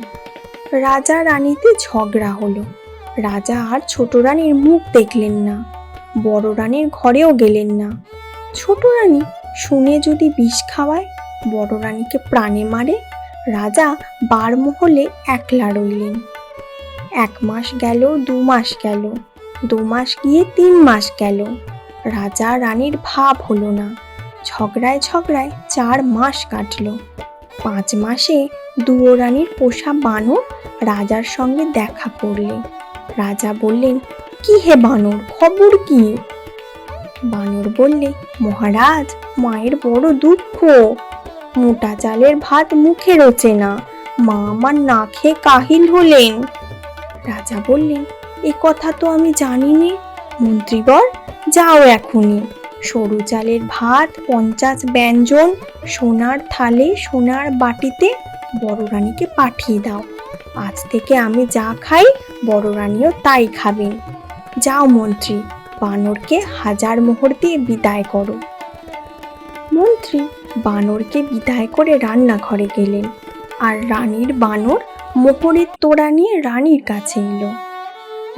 রাজা রানীতে ঝগড়া হলো। রাজা আর ছোট রানীর মুখ দেখলেন না, বড় রানীর ঘরেও গেলেন না। ছোট রানী শুনে যদি বিষ খাওয়ায়, বড় রানীকে প্রাণে মারে, রাজা বারমহলে একলা রইলেন। 1 মাস গেল, 2 মাস গেল, 2 মাস গিয়ে 3 মাস গেল। রাজা রানীর ভাব হলো না। ঝগড়ায় ঝগড়ায় 4 মাস কাটলো। 5 মাসে দুয়ো রানীর পোষা বানর রাজার সঙ্গে দেখা করলে। রাজা বললেন, কি হে বানর, খবর কি? বানর বললে, মহারাজ, মায়ের বড় দুঃখ, মোটা চালের ভাত মুখে রোচে না, মা আমার না খেয়ে কাহিল হলেন। রাজা বললেন, এ কথা তো আমি জানি নে। মন্ত্রীবর, যাও এখনই, সরু চালের ভাত 50 ব্যঞ্জন সোনার থালে সোনার বাটিতে বড় রানীকে পাঠিয়ে দাও। আজ থেকে আমি যা খাই বড় রানীও তাই খাবেন। যাও মন্ত্রী, বানরকে 1000 মোহর দিয়ে বিদায় করো। মন্ত্রী বানরকে বিদায় করে রান্নাঘরে গেলেন, আর রানীর বানর মোহরের তোড়া নিয়ে রানীর কাছে এলো।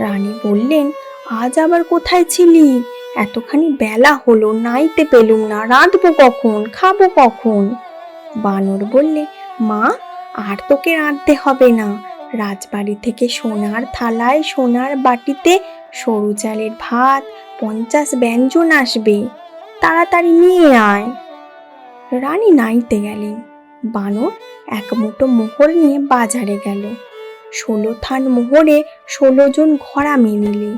রানী বললেন, আজ আবার কোথায় ছিলি? এতখানি বেলা হলো, নাইতে পেলুম না, রাঁধবো কখন, খাবো কখন? বানর বললে, মা, আর তোকে রাঁধতে হবে না, রাজবাড়ি থেকে সোনার থালায় সোনার বাটিতে সরু চালের ভাত 50 ব্যঞ্জন আসবে, তাড়াতাড়ি নিয়ে আয়। রানী নাইতে গেলেন। বানর 1 মুঠো মোহর নিয়ে বাজারে গেল। 16 থান মোহরে 16 জন ঘরামি নিলে,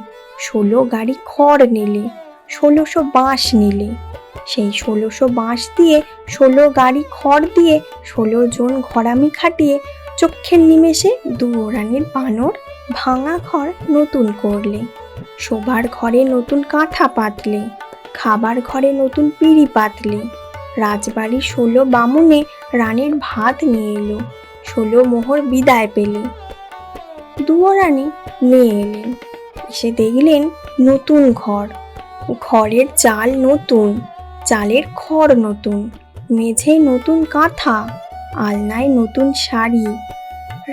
16 গাড়ি খড় নিলে, 1600 বাঁশ নিলে। সেই 1600 বাঁশ দিয়ে 16 গাড়ি খড় দিয়ে 16 জন ঘরামি খাটিয়ে চক্ষের নিমেষে দুয়ো রানীর বানর ভাঙা ঘর নতুন করলে। শোবার ঘরে নতুন কাঁথা পাতলে, খাবার ঘরে নতুন পিঁড়ি পাতলে। রাজবাড়ির 16 বামুনে রানীর ভাত নিয়ে এলো, 16 মোহর বিদায় পেলে। দুয়ো রানী নিয়ে এলেন, এসে দেখলেন নতুন ঘর, ঘরের চাল নতুন, চালের খড় নতুন, মেঝে নতুন কাঁথা, আলনায় নতুন শাড়ি।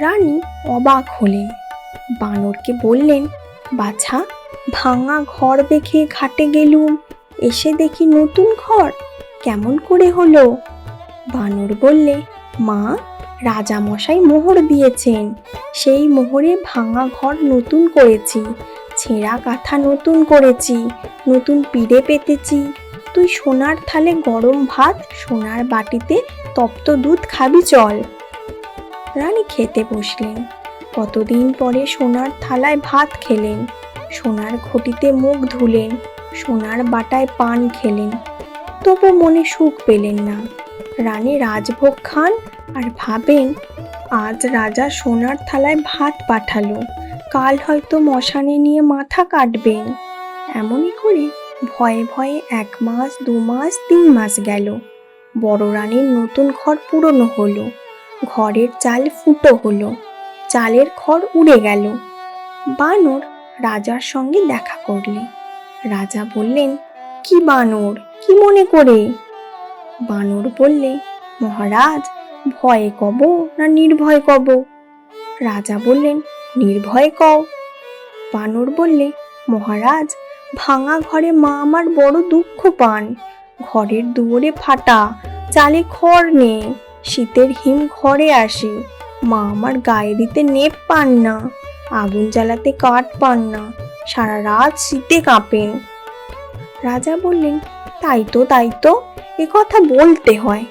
রানী অবাক হলেন, বানরকে বললেন, বাছা, ভাঙা ঘর দেখে ঘাটে গেলুম, এসে দেখি নতুন ঘর, কেমন করে হলো? বানর বললে, মা, রাজামশাই মোহর দিয়েছেন, সেই মোহরে ভাঙা ঘর নতুন করেছি, ছেঁড়া কাঁথা নতুন করেছি, নতুন পিঁড়ে পেতেছি। তুই সোনার থালে গরম ভাত, সোনার বাটিতে তপ্ত দুধ খাবি, চল। রানী খেতে বসলেন। কতদিন পরে সোনার থালায় ভাত খেলেন, সোনার ঘটিতে মুখ ধুলেন, সোনার বাটায় পান খেলেন, তবু মনে সুখ পেলেন না। রানী রাজভোগ খান আর ভাবেন, আজ রাজা সোনার থালায় ভাত পাঠালো, কাল হয়তো মশানে নিয়ে মাথা কাটবেন। এমনই করে ভয়ে ভয়ে 1 মাস, 2 মাস, 3 মাস গেল। বড় রানীর নতুন ঘর পুরনো হলো, ঘরের চাল ফুটো হলো, চালের খড় উড়ে গেল। বানর রাজার সঙ্গে দেখা করলে। রাজা বললেন, কি বানর, কি মনে করে? বানর বললে, মহারাজ, ভয়ে কব না নির্ভয় কব? রাজা বললেন, নির্ভয় কও। বানর বললে, মহারাজ, ভাঙা ঘরে মা আমার বড় দুঃখ পান। ঘরের দুয়ারে ফাটা, চালে খড় নেই, শীতের হিম ঘরে আসে। মা আমার গায়ে দিতে নেপ পান না, আগুন জ্বালাতে কাঠ পান না, সারা রাত শীতে কাঁপেন। রাজা বললেন, তাই তো, এ কথা বলতে হয়।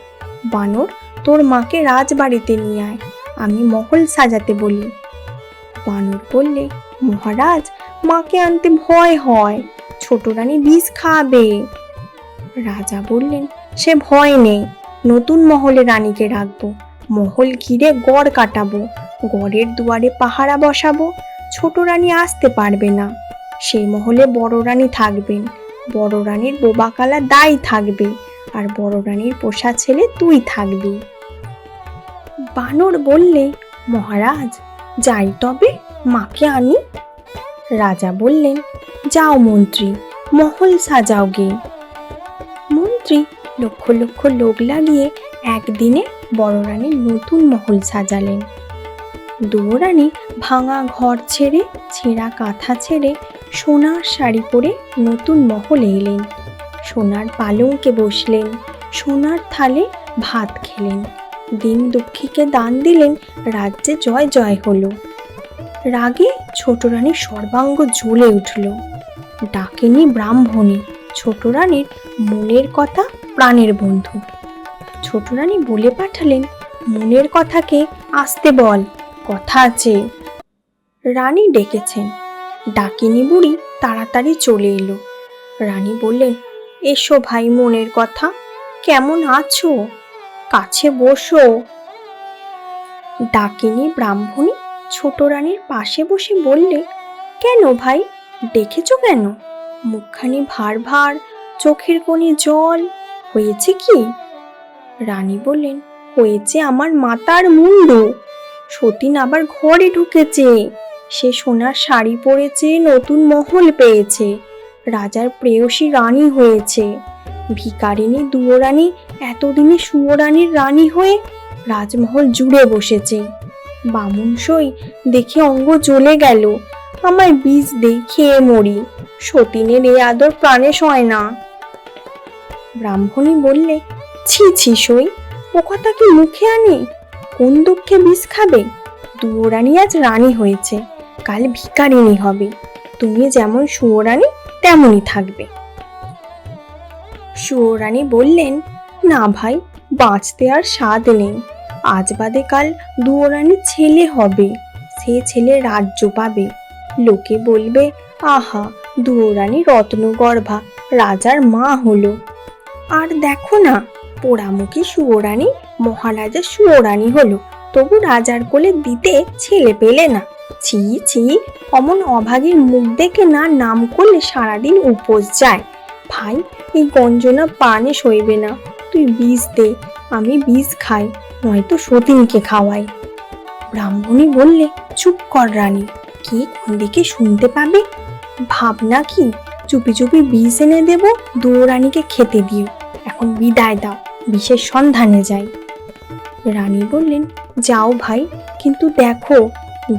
বানর, তোর মাকে রাজবাড়িতে নিয়ে আয়, আমি মহল সাজাতে বলি। বানর বললে, মহারাজ, মাকে আনতে ভয় হয়, ছোট রানী বিষ খাবে। রাজা বললেন, সে ভয় নেই, নতুন মহলে রানীকে রাখবো, মহল ঘিরে গড় কাটাবো, গড়ের দুয়ারে পাহারা বসাবো, ছোট রানী আসতে পারবে না। সেই মহলে বড় রানী থাকবেন, বড় রানীর বোবাকালা দাই থাকবে, আর বড় রানীর পোষা ছেলে তুই থাকবি। বানর বললে, মহারাজ, যাই তবে, মাকে আনি। রাজা বললেন, যাও মন্ত্রী, মহল সাজাও গে। মন্ত্রী লক্ষ লক্ষ লোক লাগিয়ে একদিনে বড় রানীর নতুন মহল সাজালেন। দুয়োরানী ভাঙা ঘর ছেড়ে, ছেঁড়া কাঁথা ছেড়ে, সোনার শাড়ি পরে নতুন মহলে এলেন। সোনার পালঙ্কে বসলেন, সোনার থালে ভাত খেলেন, দিন দুঃখীকে দান দিলেন, রাজ্যে জয় জয় হলো। রাগে ছোট রানীর সর্বাঙ্গ জ্বলে উঠল। ডাকিনী ব্রাহ্মণী, ছোট রানীর মনের কথা প্রাণের বন্ধু। ছোট রানী বলে পাঠালেন, মনের কথাকে আসতে বল, কথা আছে। রানী ডেকেছেন। ডাকিনী বুড়ি তাড়াতাড়ি চলে এলো। রানী বললেন, এসো ভাই, মনের কথা, কেমন আছো, কাছে বসো। ডাকিনী ব্রাহ্মণী ছোট রানীর পাশে বসে বললে, কেন ভাই, ডেকেছো কেন? মুখখানি ভার ভার, চোখের কোণে জল, হয়েছে কি? রানী বললেন, হয়েছে আমার মাতার মুন্ডু। সতীন আবার ঘরে ঢুকেছে, সে সোনার শাড়ি পরেছে, নতুন মহল পেয়েছে, রাজার প্রেয়সী রানী হয়েছে। ভিকারিনী দুয়োরানী এতদিনে সুয়োরানীর রানী হয়ে রাজমহল জুড়ে বসেছে। বামুন সই দেখে অঙ্গ জ্বলে গেল, আমায় বিষ দে, খেয়ে মরি, সতীনের এ আদর প্রাণে সয় না। ব্রাহ্মণী বললে, ছি ছি সই, ও কথা কি মুখে আনে? কোন দুঃখে বিষ খাবে? দুয়োরানী আজ রানী হয়েছে, কাল ভিকারিনী হবে, তুমি যেমন সুয়োরানী তেমনই থাকবে। সুয়োরানী বললেন, না ভাই, বাঁচতে আর স্বাদ নেই, আজ বাদে কাল দুয়োরানীর ছেলে হবে, সে ছেলে রাজ্য পাবে, লোকে বলবে, আহা, দুয়োরানী রত্নগর্ভা, রাজার মা হলো। আর দেখো না, পোড়ামুখী সুয়োরানী মহারাজা সুয়োরানী হলো, তবু রাজার কোলে দিতে ছেলে পেলে না। ছি ছি, অমন অভাগীর মুখ দেখে না নাম করলে সারাদিন উপোস যায়। ভাই, এই গঞ্জনা পানে সইবে না, তুই বিষ দে, আমি বিষ খাই, নয়তো সতীনকে খাওয়াই। ব্রাহ্মণী বললে, চুপ কর রানী, কে কোন দিকে শুনতে পাবে? ভাবনা কি, চুপি চুপি বিষ এনে দেব, দুয়োরানীকে খেতে দিও, এখন বিদায় দাও, বিষের সন্ধানে যাই। রানী বললেন, যাও ভাই, কিন্তু দেখো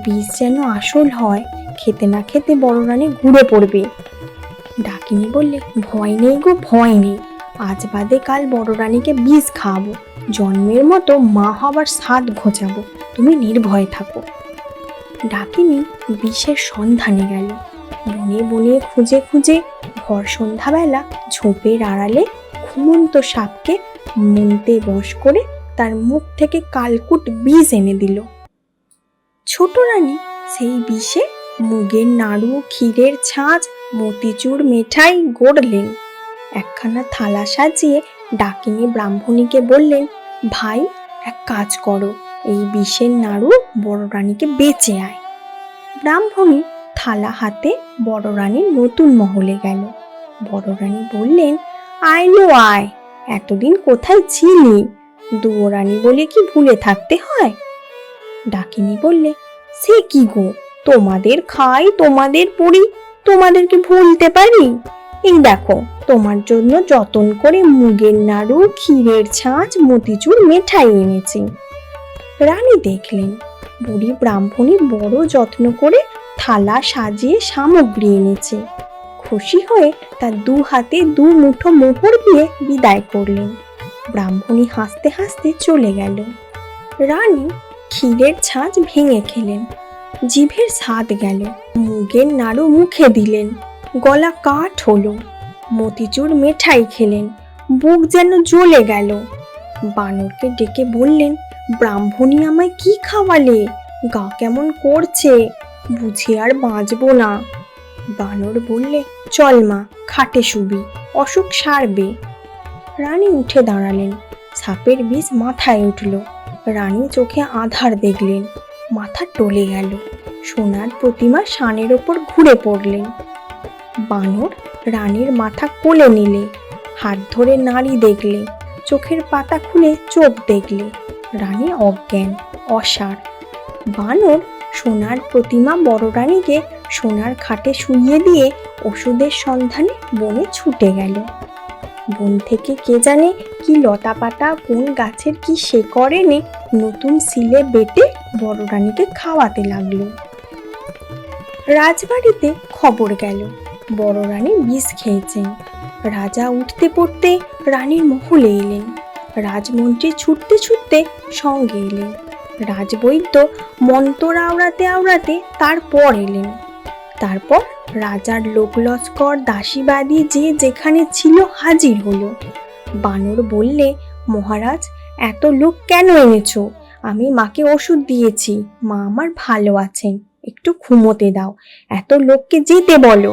বিষ যেন আসল হয়, খেতে না খেতে বড় রানী ঘুরে পড়বে। ডাকিনী বললে, ভয় নেই গো, ভয় নেই, আজ বাদে কাল বড় রানীকে বিষ খাওয়াবো, জন্মের মতো মা হবার স্বাদ ঘোচাবো, তুমি নির্ভয়ে থাকো। ডাকিনী বিষের সন্ধানে গেল, বনে বনে খুঁজে খুঁজে ভর সন্ধ্যাবেলা ঝোপের আড়ালে ঘুমন্ত সাপকে মন্তে বশ করে তার মুখ থেকে কালকুট বিষ এনে দিল। ছোট রানী সেই বিষে মুগের নাড়ু, ক্ষীরের ছাঁচ, মতিচুর মেঠাই গড়লেন। একখানা থালা সাজিয়ে ডাকিনী ব্রাহ্মণীকে বললেন, ভাই, এক কাজ করো, এই বিষের নাড়ু বড় রানীকে বেঁচে আয়। ব্রাহ্মণী থালা হাতে বড় রানীর নতুন মহলে গেল। বড় রানী বললেন, আয় লো আয়, এতদিন কোথায় ছিলি? দুয়ো রানী বলে কি ভুলে থাকতে হয়? ডাকিনী বললে, সে কি গো, তোমাদের খাই, তোমাদের পড়ি, তোমাদেরকে ভুলতে পারি? এই দেখো, তোমার জন্য যতন করে মুগের নাড়ু, ক্ষীরের ছাঁচ, মতিচুর, মিঠাই এনেছি। রানী দেখলেন বুড়ি ব্রাহ্মণী বড় যত্ন করে থালা সাজিয়ে সামগ্রী এনেছে। খুশি হয়ে তার দু হাতে দু মুঠো মোহর দিয়ে বিদায় করলেন। ব্রাহ্মণী হাসতে হাসতে চলে গেল। রানী ক্ষীরের ছাঁচ ভেঙে খেলেন, জিভের স্বাদ গেল। মুগের নাড়ু মুখে দিলেন, গলা কাঠ হলো। মতিচুর মিঠাই খেলেন, বুক যেন জ্বলে গেল। বানরকে ডেকে বললেন, ব্রাহ্মণী আমায় কি খাওয়ালে? গা কেমন করছে, বুঝে আর বাঁচবো না। বানর বললে, চল মা, খাটে শুবি, অসুখ সারবে। রানী উঠে দাঁড়ালেন, সাপের বিষ মাথায় উঠল। রানী চোখে আঁধার দেখলেন, মাথা টলে গেল। সোনার প্রতিমা শানের ওপর ঘুরে পড়লেন। বানর রানীর মাথা কোলে নিলে, হাত ধরে নাড়ি দেখলে, চোখের পাতা খুলে চোখ দেখলে। রানী অজ্ঞান, অসাড়। বানর সোনার প্রতিমা বড় রানীকে সোনার খাটে শুইয়ে দিয়ে ওষুধের সন্ধানে বনে ছুটে গেল। বন থেকে কে জানে কি লতা পাতা, কোন গাছের কি শেকড় এনে নতুন সিলে বেটে বড় রানীকে খাওয়াতে লাগলো। রাজবাড়িতে খবর গেল বড় রানী বিষ খেয়েছেন। রাজা উঠতে পড়তে রানীর মহলে এলেন। রাজমন্ত্রী ছুটতে ছুটতে সঙ্গে এলেন। রাজবৈদ্য মন্ত্র আওড়াতে আওড়াতে তারপর এলেন। তারপর রাজার লোক লস্কর, দাসীবাদী যে যেখানে ছিল হাজির হলো। বানর বললে, মহারাজ, এত লোক কেন এনেছো? আমি মাকে ওষুধ দিয়েছি, মা আমার ভালো আছেন, একটু ঘুমোতে দাও, এত লোককে যেতে বলো।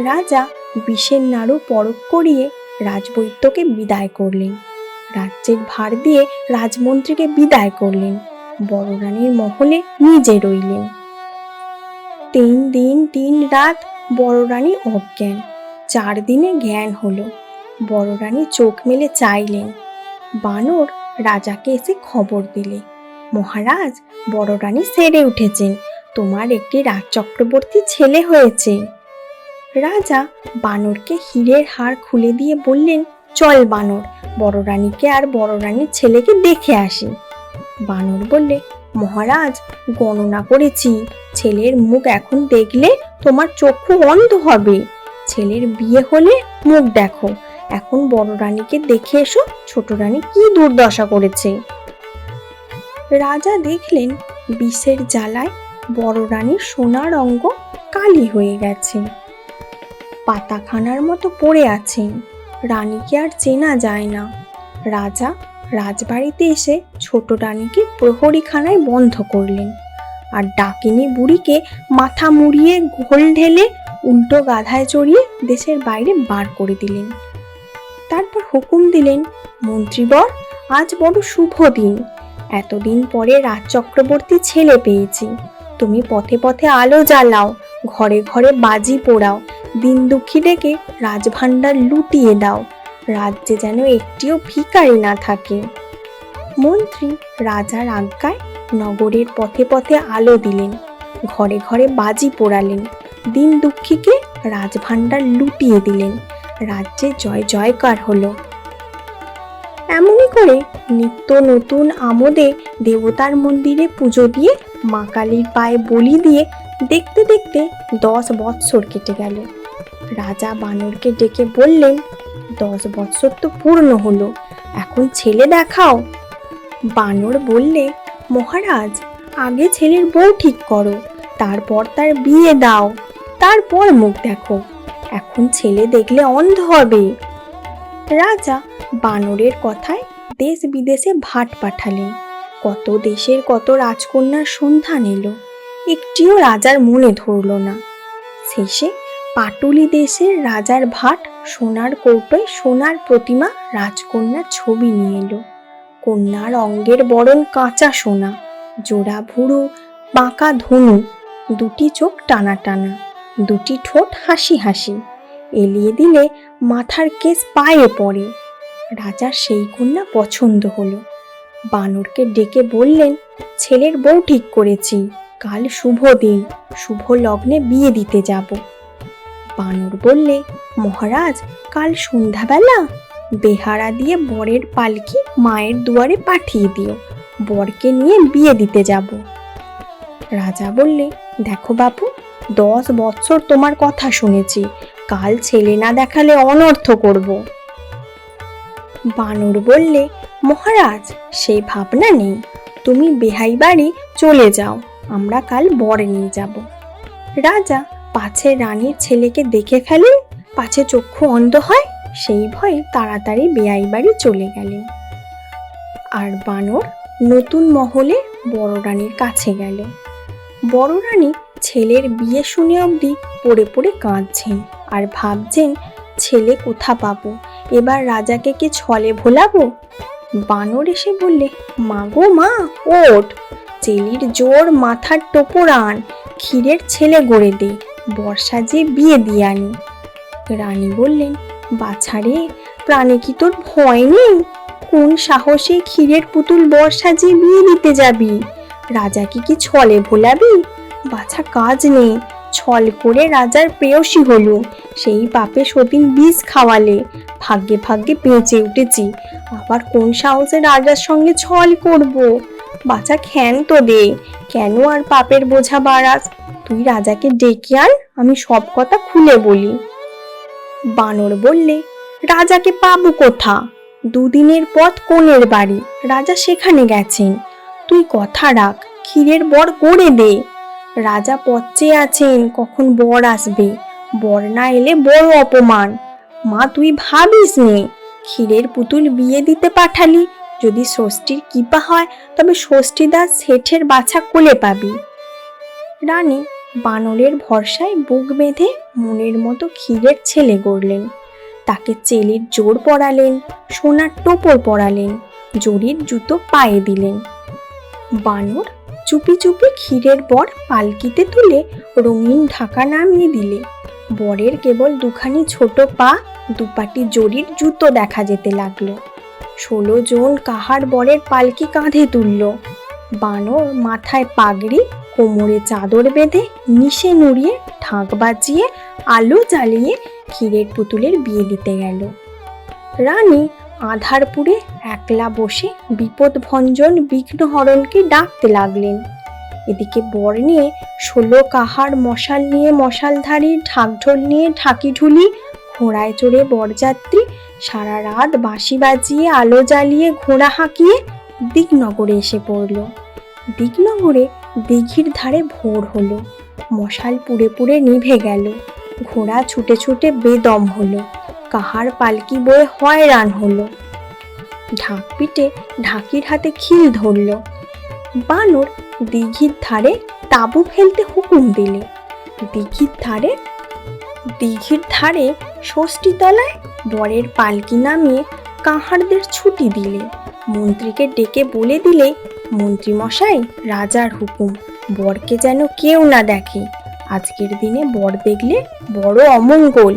রাজা বিষের নাড়ু পরখ করিয়ে রাজবৈদ্যকে বিদায় করলেন। রাজ্যের ভার দিয়ে রাজমন্ত্রীকে বিদায় করলেন। বড় রানীর মহলে নিজে রইলেন। 3 দিন 3 রাত বড় রানী অজ্ঞান। 4 দিনে জ্ঞান হলো। বড় রানী চোখ মেলে চাইলেন। বানর রাজাকে এসে খবর দিলে, মহারাজ, বড় রানী সেরে উঠেছেন, তোমার একটি রাজচক্রবর্তী ছেলে হয়েছে। রাজা বানরকে হীরের হার খুলে দিয়ে বললেন, চল বানর, বড় রানীকে আর বড় রানীর ছেলেকে দেখে আসি। বানর বললে, মহারাজ, গণনা করেছি, ছেলের মুখ এখন দেখলে তোমার চক্ষু অন্ধ হবে। ছেলের বিয়ে হলে মুখ দেখো, এখন বড় রানীকে দেখে এসো, ছোট রানী কি দুর্দশা করেছে। রাজা দেখলেন বিষের জ্বালায় বড় রানীর সোনার অঙ্গ কালি হয়ে গেছে, পাতাখানার মতো পড়ে আছেন। রানীকে আর চেনা যায় না। রাজা রাজবাড়িতে এসে ছোট রানীকে প্রহরীখানায় বন্ধ করলেন আর ডাকিনী বুড়িকে মাথা মুড়িয়ে ঘোল ঢেলে উল্টো গাধায় চড়িয়ে দেশের বাইরে বার করে দিলেন। তারপর হুকুম দিলেন, মন্ত্রীবর, আজ বড় শুভ দিন, এতদিন পরে রাজচক্রবর্তী ছেলে পেয়েছি। তুমি পথে পথে আলো জ্বালাও, ঘরে ঘরে বাজি পোড়াও, দিন দুঃখী ডেকে রাজভাণ্ডার লুটিয়ে দাও, রাজ্যে যেন একটিও ভিখারি না থাকে। মন্ত্রী রাজার আজ্ঞায় নগরের পথে পথে আলো দিলেন, ঘরে ঘরে বাজি পোড়ালেন, দিন দুঃখীকে রাজভাণ্ডার লুটিয়ে দিলেন। রাজ্যে জয় জয়কার হলো। এমনই করে নিত্য নতুন আমোদে দেবতার মন্দিরে পুজো দিয়ে মা কালীর পায়ে বলি দিয়ে দেখতে দেখতে 10 বৎসর কেটে গেল। রাজা বানরকে ডেকে বললেন, 10 বৎসর তো পূর্ণ হলো, এখন ছেলে দেখাও। বানর বললে, মহারাজ, আগে ছেলের বউ ঠিক করো, তারপর তার বিয়ে দাও, তারপর মুখ দেখো, এখন ছেলে দেখলে অন্ধ হবে। রাজা বানরের কথায় দেশ বিদেশে ভাট পাঠালেন। কত দেশের কত রাজকন্যার সন্ধান এলো, একটিও রাজার মনে ধরল না। শেষে পাটুলি দেশের রাজার ভাট সোনার কৌটোয় সোনার প্রতিমা রাজকন্যার ছবি নিয়ে এলো। কন্যার অঙ্গের বরণ কাঁচা সোনা, জোড়া ভুরু, বাঁকা ধনু, দুটি চোখ টানা টানা, দুটি ঠোঁট হাসি হাসি, এলিয়ে দিলে মাথার কেশ পায়ে পড়ে। রাজার সেই কন্যা পছন্দ হলো। বানরকে ডেকে বললেন, ছেলের বউ ঠিক করেছি, কাল শুভ দিন, শুভ লগ্নে বিয়ে দিতে যাব। বানর বললে, মহারাজ, কাল সন্ধ্যাবেলা বেহারা দিয়ে বরের পালকি মায়ের দুয়ারে পাঠিয়ে দিও, বরকে নিয়ে বিয়ে দিতে যাব। রাজা বললে, দেখো বাপু, 10 বৎসর তোমার কথা শুনেছি, কাল ছেলে না দেখালে অনর্থ করব। বানর বললে, মহারাজ, সেই ভাবনা নেই, তুমি বেহাই বাড়ি চলে যাও, আমরা কাল বর নিয়ে যাব। রাজা পাছে রানীর ছেলেকে দেখে ফেলেন, পাছে চক্ষু অন্ধ হয়, সেই ভয়ে তাড়াতাড়ি বেয়াই বাড়ি চলে গেলেন। আর বানর নতুন মহলে বড় রানীর কাছে গেল। বড় রানী ছেলের বিয়ে শুনে অবধি পড়ে পড়ে কাঁদছেন আর ভাবছেন, ছেলে কোথা পাবো, এবার রাজাকে কি ছলে ভোলাবো। বানর এসে বললে, মা গো মা, ওঠ, চেলির জোর মাথার টোপর আন, ক্ষীরের ছেলে গড়ে দে, বর্ষা যে বিয়ে দিয়ে আনি। রানী বললেন, বাছারে, প্রাণে কি তোর ভয় নেই? কোন সাহসে ক্ষীরের পুতুল বর্ষা যে বিয়ে দিতে যাবি? রাজা কি ছলে ভোলাবি? বাছা, কাজ নেই, ছল করে রাজার প্রেয়সী হলু, সেই পাপে সতীন বিষ খাওয়ালে, ভাগ্যে ভাগ্যে বেঁচে উঠেছি, আবার কোন সাহসে রাজার সঙ্গে ছল করব? বাছা, খ্যান তো দে, কেন আর পাপের বোঝা বাড়াস? তুই রাজাকে ডেকে আন, আমি সব কথা খুলে বলি। বানর বললে, রাজাকে পাবো কোথা? 2 দিনের পথ কোণের বাড়ি, রাজা সেখানে গেছেন, তুই কথা রাখ, ক্ষীরের বর গড়ে দে। রাজা পথে আছেন, কখন বর আসবে, বর না এলে বড় অপমান। মা, তুই ভাবিস নে, ক্ষীরের পুতুল বিয়ে দিতে পাঠালি, যদি ষষ্ঠীর কৃপা হয় তবে ষষ্ঠীদাস শেঠের বাছা কোলে পাবি। রানী বানরের ভরসায় বুক বেঁধে মনের মতো ক্ষীরের ছেলে গড়লেন। তাকে চেলির জোর পরালেন, সোনার টোপর পরালেন, জরির জুতো পায়ে দিলেন। বানর চুপি চুপি ক্ষীরের বর পালকিতে তুলে রঙিন ঢাকা নামিয়ে দিলে। বরের কেবল 2খানি ছোট পা, 2 পাটি জরির জুতো দেখা যেতে লাগলো। 16 জন কাহার বরের পালকি কাঁধে তুলল। বানর মাথায় পাগড়ি, কোমরে চাদর বেঁধে, নিশে নুড়িয়ে, ঢাক বাজিয়ে, আলো জ্বালিয়ে ক্ষীরের পুতুলের বিয়ে দিতে গেল। রানী আঁধারপুরে একলা বসে বিপদ ভঞ্জন বিঘ্নহরণকে ডাকতে লাগলেন। এদিকে বর নিয়ে 16 কাহার মশাল নিয়ে মশালধারী, ঢাকঢোল নিয়ে ঢাকিঢুলি, ঘোড়ায় চড়ে বরযাত্রী সারা রাত বাঁশি বাজিয়ে, আলো জ্বালিয়ে, ঘোড়া হাঁকিয়ে দিকনগরে এসে পড়ল। দিকনগরে দিঘির ধারে ভোর হলো, মশাল পুড়ে পুড়ে নিভে গেল, ঘোড়া ছুটে ছুটে বেদম হলো, কাহার পালকি বয়ে হয়রান হলো। ঢাক পিটে ঢাকির হাতে খিল ধরল। বানর দিঘির ধারে তাঁবু ফেলতে হুকুম দিলে। দিঘির ধারে ষষ্ঠীতলায় বরের পালকি নামিয়ে কাহারদের ছুটি দিলে। মন্ত্রীকে ডেকে বলে দিলে, মন্ত্রী মশাই, রাজার হুকুম, বরকে যেন কেউ না দেখে, আজকের দিনে বর দেখলে বড় অমঙ্গল।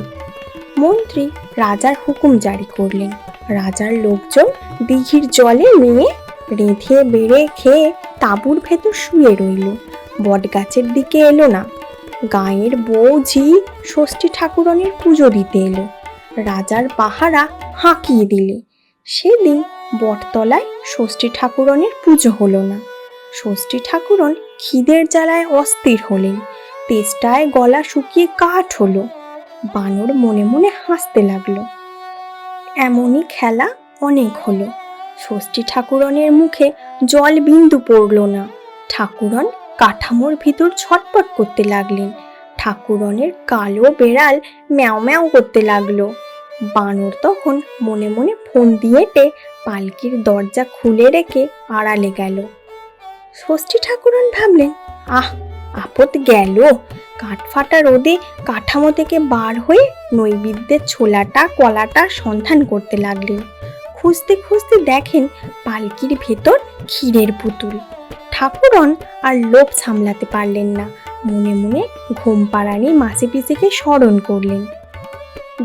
মন্ত্রী রাজার হুকুম জারি করলেন। রাজার লোকজন দিঘির জলে নেমে রেঁধে বেড়ে খেয়ে তাঁবুর ভেতর শুয়ে রইল, বটগাছের দিকে এলো না। গাঁয়ের বউ ঝি ষষ্ঠী ঠাকুরনের পুজো দিতে এলো। রাজার পাহারা হাঁকিয়ে দিলে। সেদিন বটতলায় ষষ্ঠী ঠাকুরনের পুজো হলো না। ষষ্ঠী ঠাকুরন খিদের জ্বালায় অস্থির হলেন, তেষ্টায় গলা শুকিয়ে কাঠ হলো। বানর মনে মনে হাসতে লাগলো। এমনই খেলা অনেক হলো। ষষ্ঠী ঠাকুরনের মুখে জল বিন্দু পড়ল না। ঠাকুরন কাঠামোর ভিতর ছটপট করতে লাগলেন। ঠাকুরনের কালো বেড়াল ম্যাও ম্যাও করতে লাগলো। বানর তখন মনে মনে ফোন দিয়েটে পালকির দরজা খুলে রেখে আড়ালে গেল। ষষ্ঠী ঠাকুরন ভাবলেন, আহ, আপদ গেল। কাঠফাটা রোদে কাঠামো থেকে বার হয়ে নৈবেদ্যের ছোলাটা কলাটা সন্ধান করতে লাগলেন। খুঁজতে খুঁজতে দেখেন পালকির ভেতর ক্ষীরের পুতুল। ঠাকুরন আর লোভ সামলাতে পারলেন না, মনে মনে ঘুমপাড়ানি মাসি পিসিকে স্মরণ করলেন।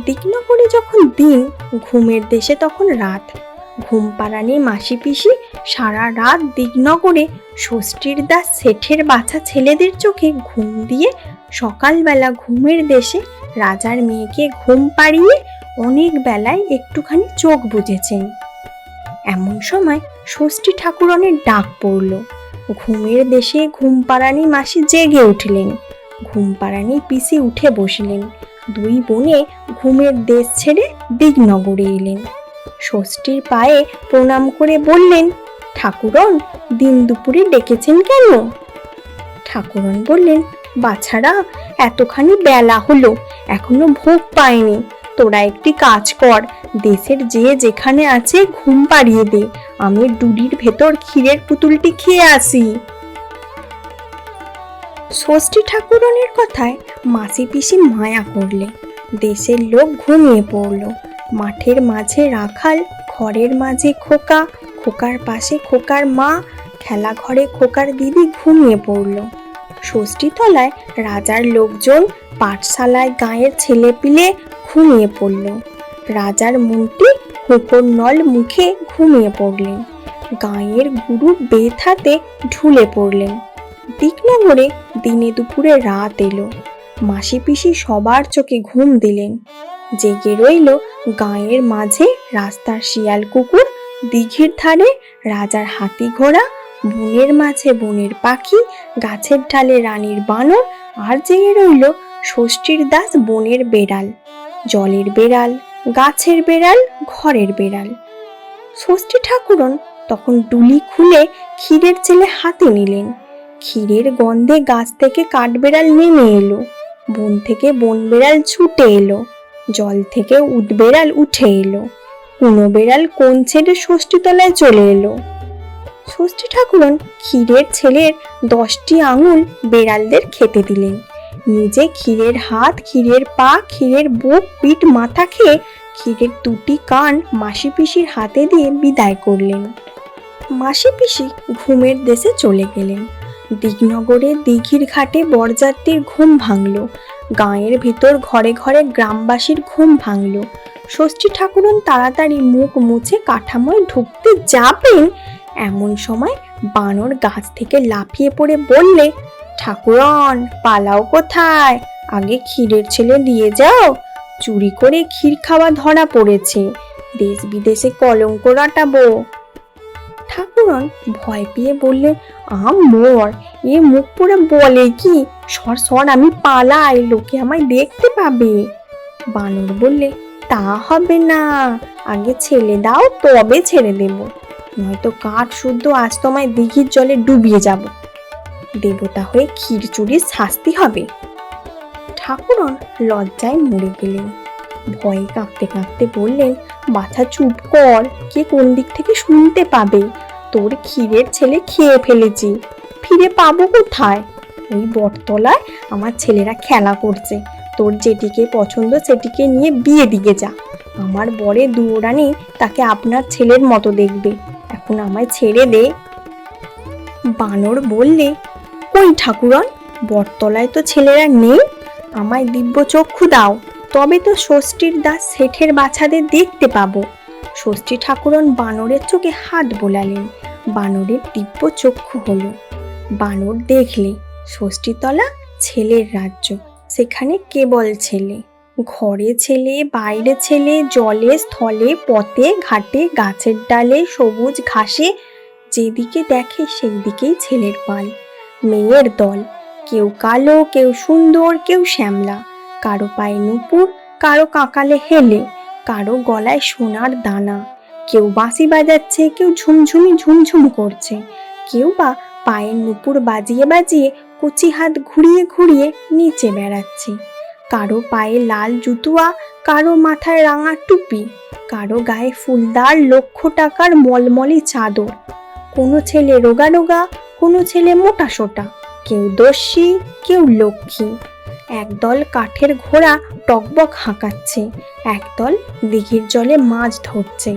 দিকনগরে যখন দিন, ঘুমের দেশে তখন রাত। ঘুমপাড়ানি মাসি পিসি সারা রাত দিকনগরে ষষ্ঠীর দাস শেঠের বাছা ছেলেদের চোখে ঘুম দিয়ে সকালবেলা ঘুমের দেশে রাজার মেয়েকে ঘুম পাড়িয়ে অনেক বেলায় একটুখানি চোখ বুজেছেন। এমন সময় ষষ্ঠী ঠাকুরনের ডাক পড়ল। ঘুমের দেশে ঘুমপাড়ানি মাসি জেগে উঠলেন। ঘুমপাড়ানি পিসি উঠে বসলেন। দুই বোনে ঘুমের দেশ ছেড়ে দিকনগরে এলেন। ষষ্ঠীর পায়ে প্রণাম করে বললেন, ঠাকুরন, দিন দুপুরে ডেকেছেন কেন? ঠাকুরন বললেন, বাছারা, এতখানি বেলা হলো, এখনো ভোগ পায়নি। তোরা একটি কাজ কর, দেশের যে যেখানে আছে ঘুম পাড়িয়ে দে, আমি ডুলির ভেতর ক্ষীরের পুতুলটি খেয়ে আসি। ষষ্ঠী ঠাকুরনের কথায় মাসি পিসি মায়া করলে। দেশের লোক ঘুমিয়ে পড়ল। মাঠের মাঝে রাখাল, ঘরের মাঝে খোকা, খোকার পাশে খোকার মা, খেলা ঘরে খোকার দিদি ঘুমিয়ে পড়ল। ষষ্ঠী তলায় রাজার লোকজন, পাঠশালায় গাঁয়ের ছেলেপিলে ঘুমিয়ে পড়ল। রাজার মন্ত্রী হুঁকোর নল মুখে ঘুমিয়ে পড়লেন। গাঁয়ের গুরু বেত হাতে ঢুলে পড়লেন। দিকনগরে দিনে দুপুরে রাত এলো। মাসি পিসি সবার চোখে ঘুম দিলেন। জেগে রইল গাঁয়ের মাঝে রাস্তার শিয়াল কুকুর, দিঘির ধারে রাজার হাতি ঘোড়া, বনের মাঝে বনের পাখি, গাছের ঢালে রানীর বানর, আর জেগে রইল ষষ্ঠীর দাস বনের বেড়াল, জলের বেড়াল, গাছের বেড়াল, ঘরের বেড়াল। ষষ্ঠী ঠাকুরন তখন ডুলি খুলে ক্ষীরের চেলে হাতে নিলেন। ক্ষীরের গন্ধে গাছ থেকে কাঠবেড়াল নেমে এলো, বন থেকে বন বেড়াল ছুটে এলো, জল থেকে উট বেড়াল উঠে এলো, কুনো বেড়াল কোণ ছেড়ে ষষ্ঠী তলায় চলে এলো। ষষ্ঠী ঠাকুরন ক্ষীরের ছেলের 10টি আঙুল বেড়ালদের খেতে দিলেন। নিজে ক্ষীরের হাত, ক্ষীরের পা, ক্ষীরের বুক, পিঠ, মাথা খেয়ে ক্ষীরের 2টি কান মাসি পিসির হাতে দিয়ে বিদায় করলেন। মাসি পিসি ঘুমের দেশে চলে গেলেন। দিকনগরে দিঘির ঘাটে বরযাত্রীর ঘুম ভাঙল। গাঁয়ের ভিতর ঘরে ঘরে গ্রামবাসীর ঘুম ভাঙল। ষষ্ঠী ঠাকুরন তাড়াতাড়ি মুখ মুছে কাঠামোয় ঢুকতে যাবেন, এমন সময় বানর গাছ থেকে লাফিয়ে পড়ে বললে, ঠাকুরন, পালাও কোথায়? আগে ক্ষীরের ছেলে দিয়ে যাও। চুরি করে ক্ষীর খাওয়া ধরা পড়েছে, দেশ বিদেশে কলঙ্ক রটাবো। ঠাকুরন ভয় পেয়ে বললেন, মোর এ মুখ পুরে বলে কি? সর সর, আমি পালাই, লোকে আমায় দেখতে পাবে। বানর বললে, তা হবে না, আগে ছেলে দাও, তবে ছেড়ে দেব, নয়তো কাঠ শুদ্ধ আজ তোমায় দিঘির জলে ডুবিয়ে যাব। দেবতা হয়ে ক্ষীর চুরির শাস্তি হবে। ঠাকুরন লজ্জায় মরে গেলেন। ভয়ে কাঁপতে কাঁপতে বললেন, বাছা চুপ কর, কে কোন দিক থেকে শুনতে পাবে? তোর ক্ষীরের ছেলে খেয়ে ফেলেছি, ফিরে পাবো কোথায়? ওই বটতলায় আমার ছেলেরা খেলা করছে, তোর যেটিকে পছন্দ সেটিকে নিয়ে বিয়ে দিয়ে যা। আমার বরে দুয়োরানি তাকে আপনার ছেলের মতো দেখবে, এখন আমায় ছেড়ে দে। বানর বললে, কই ঠাকুরন, বটতলায় তো ছেলেরা নেই, আমায় দিব্য চক্ষু দাও, তবে তো ষষ্ঠীর দাস শেঠের বাছাদের দেখতে পাবো। ষষ্ঠী ঠাকুরন বানরের চোখে হাত বোলালেন। বানরের দিব্য চক্ষু হলো। বানর দেখলে ষষ্ঠীতলা ছেলের রাজ্য, সেখানে কেবল ছেলে, ঘরে ছেলে, বাইরে ছেলে, জলে স্থলে পথে ঘাটে গাছের ডালে সবুজ ঘাসে, যেদিকে দেখে সেই দিকেই ছেলের পাল। মেয়ের দল, কেউ কালো, কেউ সুন্দর, কেউ শ্যামলা, কারো পায়ে নুপুর, কারো কাকালে হেলে, কারো গলায় সোনার দানা, কেউ বাঁশি বাজাচ্ছে, কেউ ঝুমঝুমি ঝুমঝুম করছে, কেউ বা পায়ের নুপুর বাজিয়ে বাজিয়ে কচি হাত ঘুরিয়ে ঘুরিয়ে নিচে বেড়াচ্ছে, কারো পায়ে লাল জুতুয়া, কারো মাথায় রাঙা টুপি, কারো গায়ে ফুলদার 1,00,000 টাকার মলমলি চাদর। কোনো ছেলে রোগা রোগা, কোনো ছেলে মোটা সোটা, কেউ দস্যি, কেউ লক্ষ্মী। একদল কাঠের ঘোড়া টকবক হাঁকাচ্ছে, একদল দিঘির জলে মাছ ধরছে,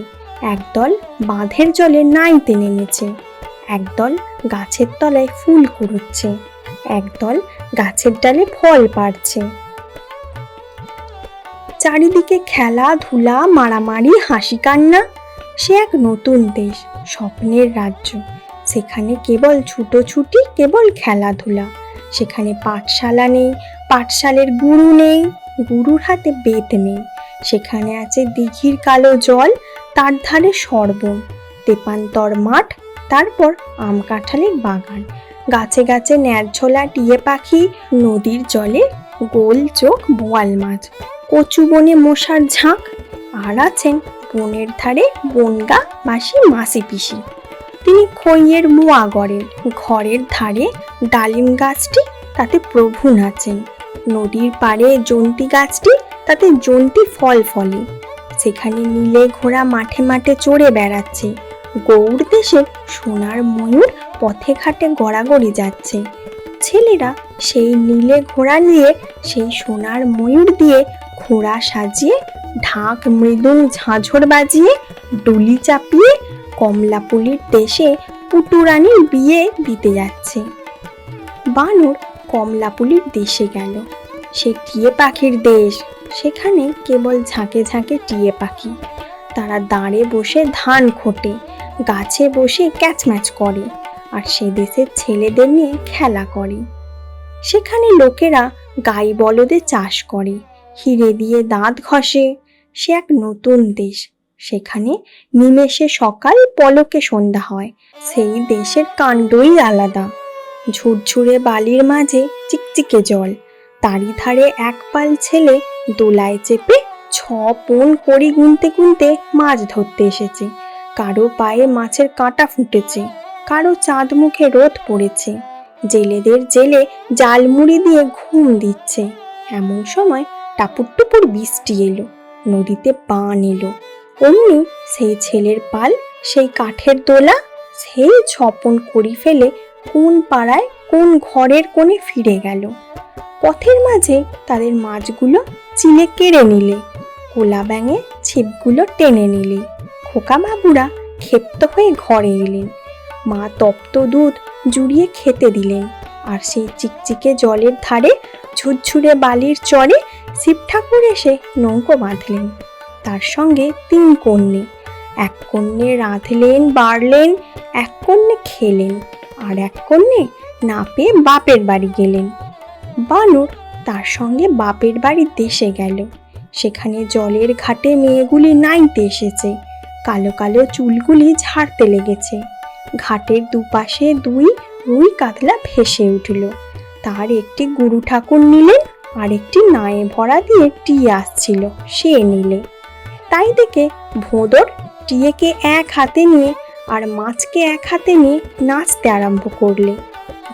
একদল বাঁধের জলে নাইতে নেমেছে, একদল গাছের তলায় ফুল কুড়োচ্ছে, একদল গাছের ডালে ফল পাড়ছে। চারিদিকে খেলাধুলা, মারামারি, হাসি কান্না। সে এক নতুন দেশ, স্বপ্নের রাজ্য। সেখানে কেবল ছুটোছুটি, কেবল খেলাধুলা। সেখানে পাঠশালা নেই, পাঠশালের গুরু নেই, গুরুর হাতে বেত নেই। সেখানে আছে দিঘির কালো জল, তার ধারে সরবন, তেপান্তর মাঠ, তারপর আম কাঁঠালের বাগান, গাছে গাছে ন্যাড়ঝোলা টিয়ে পাখি, নদীর জলে গোল চোখ বোয়াল মাছ, কচু বনে মশার ঝাঁক। আর আছেন বনের ধারে বনগা মাসি মাসি পিসি। তিনি খইয়ের মোয়া গড়েন, ঘরের ধারে ডালিম গাছটি, তাতে প্রভু নাচেন। নদীর পাড়ে জন্তি গাছটি, তাতে জন্তি ফল ফলে। সেখানে নীলে ঘোড়া মাঠে মাঠে চড়ে বেড়াচ্ছে। গৌড় দেশের সোনার ময়ূর পথে ঘাটে গড়াগড়ি যাচ্ছে। ছেলেরা সেই নীলে ঘোড়া নিয়ে, সেই সোনার ময়ূর দিয়ে ঘোড়া সাজিয়ে, ঢাক মৃদুং ঝাঁঝর বাজিয়ে, ডুলি চাপিয়ে কমলাপুলির দেশে পুটুরানির বিয়ে দিতে যাচ্ছে। বানর কমলাপুলির দেশে গেল। সে টিয়ে পাখির দেশ, সেখানে কেবল ঝাঁকে ঝাঁকে টিয়ে পাখি। তারা দাঁড়ে বসে ধান খোটে, গাছে বসে ক্যাচম্যাচ করে, আর সে দেশের ছেলেদের নিয়ে খেলা করে। সেখানে লোকেরা গাই বলদে চাষ করে, হিরে দিয়ে দাঁত ঘষে। সে এক নতুন দেশ, সেখানে নিমেষে সকাল, পলকে সন্ধ্যা হয়। সেই দেশের কাণ্ডই আলাদা। ঝুরঝুরে বালির মাঝে চিকচিকে জল, তারি ধারে এক পাল ছেলে দোলায় চেপে 6 পণ কড়ি গুনতে গুনতে মাছ ধরতে এসেছে। কারো পায়ে মাছের কাঁটা ফুটেছে, কারো চাঁদ মুখে রোদ পড়েছে। জেলেদের জেলে জাল মুড়ি দিয়ে ঘুম দিচ্ছে। এমন সময় টাপুর টুপুর বৃষ্টি এলো, নদীতে বান এলো। অমনি সেই ছেলের পাল, সেই কাঠের দোলা, সেই 6 পণ কড়ি ফেলে কোন পাড়ায় কোন ঘরের কোণে ফিরে গেল। পথের মাঝে তাদের মাছগুলো চিলে কেড়ে নিলে, কোলা ব্যাঙে ছিপগুলো টেনে নিলে। খোকা বাবুরা ক্ষেপ্ত হয়ে ঘরে এলেন। মা তপ্ত দুধ জুড়িয়ে খেতে দিলেন। আর সেই চিকচিকে জলের ধারে ঝুরঝুরে বালির চরে শিব ঠাকুর এসে নৌকো বাঁধলেন। তার সঙ্গে 3 কন্যে। এক কন্যে রাঁধলেন বাড়লেন, এক কন্যে খেলেন, আর এক কন্যে না পেয়ে বাপের বাড়ি গেলেন। বানর তার সঙ্গে বাপের বাড়ির দেশে গেল। সেখানে জলের ঘাটে মেয়েগুলি নাইতে এসেছে, কালো কালো চুলগুলি ঝাড়তে লেগেছে। ঘাটের দুপাশে 2 রুই কাতলা ভেসে উঠল। তার একটি গুরু ঠাকুর নিলেন, আর একটি নায়ে ভরা দিয়ে টিয়ে আসছিল, সে নিলে। তাই দেখে ভোঁদর টিয়েকে এক হাতে নিয়ে আর মাছকে এক হাতে নিয়ে নাচতে আরম্ভ করলে।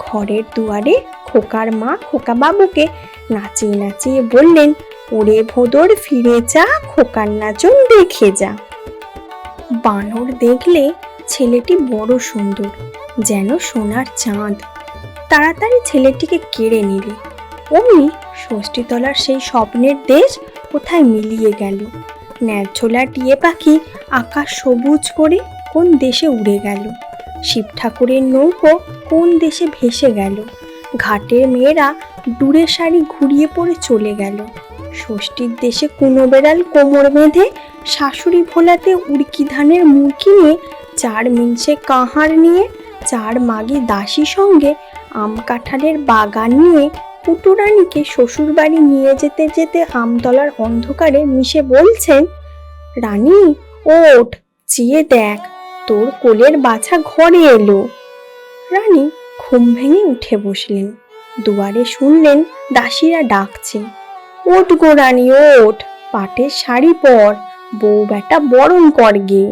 ঘরের দুয়ারে খোকার মা খোকা বাবুকে নাচিয়ে নাচিয়ে বললেন, ওরে ভোঁদর ফিরে যা, খোকার নাচন দেখে যা। বানর দেখলে ছেলেটি বড় সুন্দর, যেন সোনার চাঁদ। তাড়াতাড়ি ছেলেটিকে কেড়ে নিলে। অমনি ষষ্ঠীতলার সেই স্বপ্নের দেশ কোথায় মিলিয়ে গেল। ন্যাড়ঝোলা টিয়ে পাখি আকাশ সবুজ করে কোন দেশে উড়ে গেল। শিব ঠাকুরের নৌকো কোন দেশে ভেসে গেল। ঘাটের মেয়েরা দূরে শাড়ি ঘুরিয়ে পড়ে চলে গেল। ষষ্ঠীর দেশে কুনো বেড়াল কোমর বেঁধে শাশুড়ি ভোলাতে উড়কি ধানের মুরকি নিয়ে, 4 মিনসে কাঁহার নিয়ে, 4 মাগি দাসী সঙ্গে আম কাঁঠালের বাগান নিয়ে পুটুরানিকে শ্বশুর বাড়ি নিয়ে যেতে যেতে আমতলার অন্ধকারে মিশে বলছেন, রানী ওঠ, চেয়ে দেখ, তোর কোলের বাছা ঘরে এলো। রানী ঘুম ভেঙে উঠে বসলেন। দুয়ারে শুনলেন দাসীরা ডাকছে, ওঠ গো রানী ওঠ, পাটের শাড়ি পর, বউ বেটা বরণ কর গে।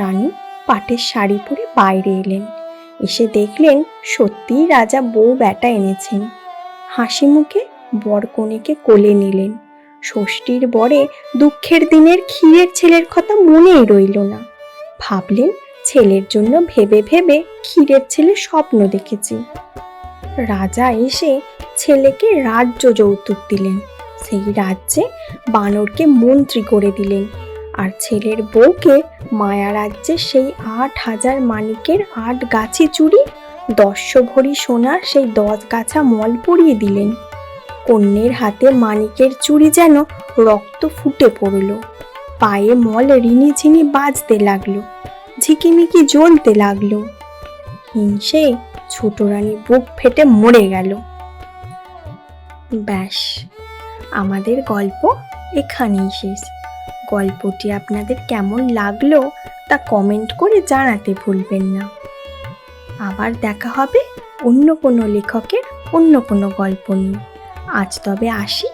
রানী পাটের শাড়ি পরে বাইরে এলেন। এসে দেখলেন সত্যিই রাজা বউ বেটা এনেছেন। হাসি মুখে বর কনেকে কোলে নিলেন। ষষ্ঠীর বরে দুঃখের দিনের ক্ষীরের ছেলের কথা মনেই রইল না। ভাবলেন ছেলের জন্য ভেবে ভেবে ক্ষীরের ছেলে স্বপ্ন দেখেছি। রাজা এসে ছেলেকে রাজ্য যৌতুক দিলেন। সেই রাজ্যে বানরকে মন্ত্রী করে দিলেন, আর ছেলের বউকে মায়া রাজ্যে সেই 8,000 মানিকের 8 গাছি চুড়ি 10 ভরি সোনার সেই 10 গাছা মল পরিয়ে দিলেন। কন্যের হাতে মানিকের চুড়ি যেন রক্ত ফুটে পড়ল, পায়ে মল রিনিঝিনি বাজতে লাগলো, ঝিকিমিকি জ্বলতে লাগলো। হিংসে ছোট রানী বুক ফেটে মরে গেল। ব্যাস, আমাদের গল্প এখানেই শেষ। গল্পটি আপনাদের কেমন লাগলো তা কমেন্ট করে জানাতে ভুলবেন না। আবার দেখা হবে অন্য কোনো লেখকের অন্য কোনো গল্প নিয়ে। আজ তবে আসি।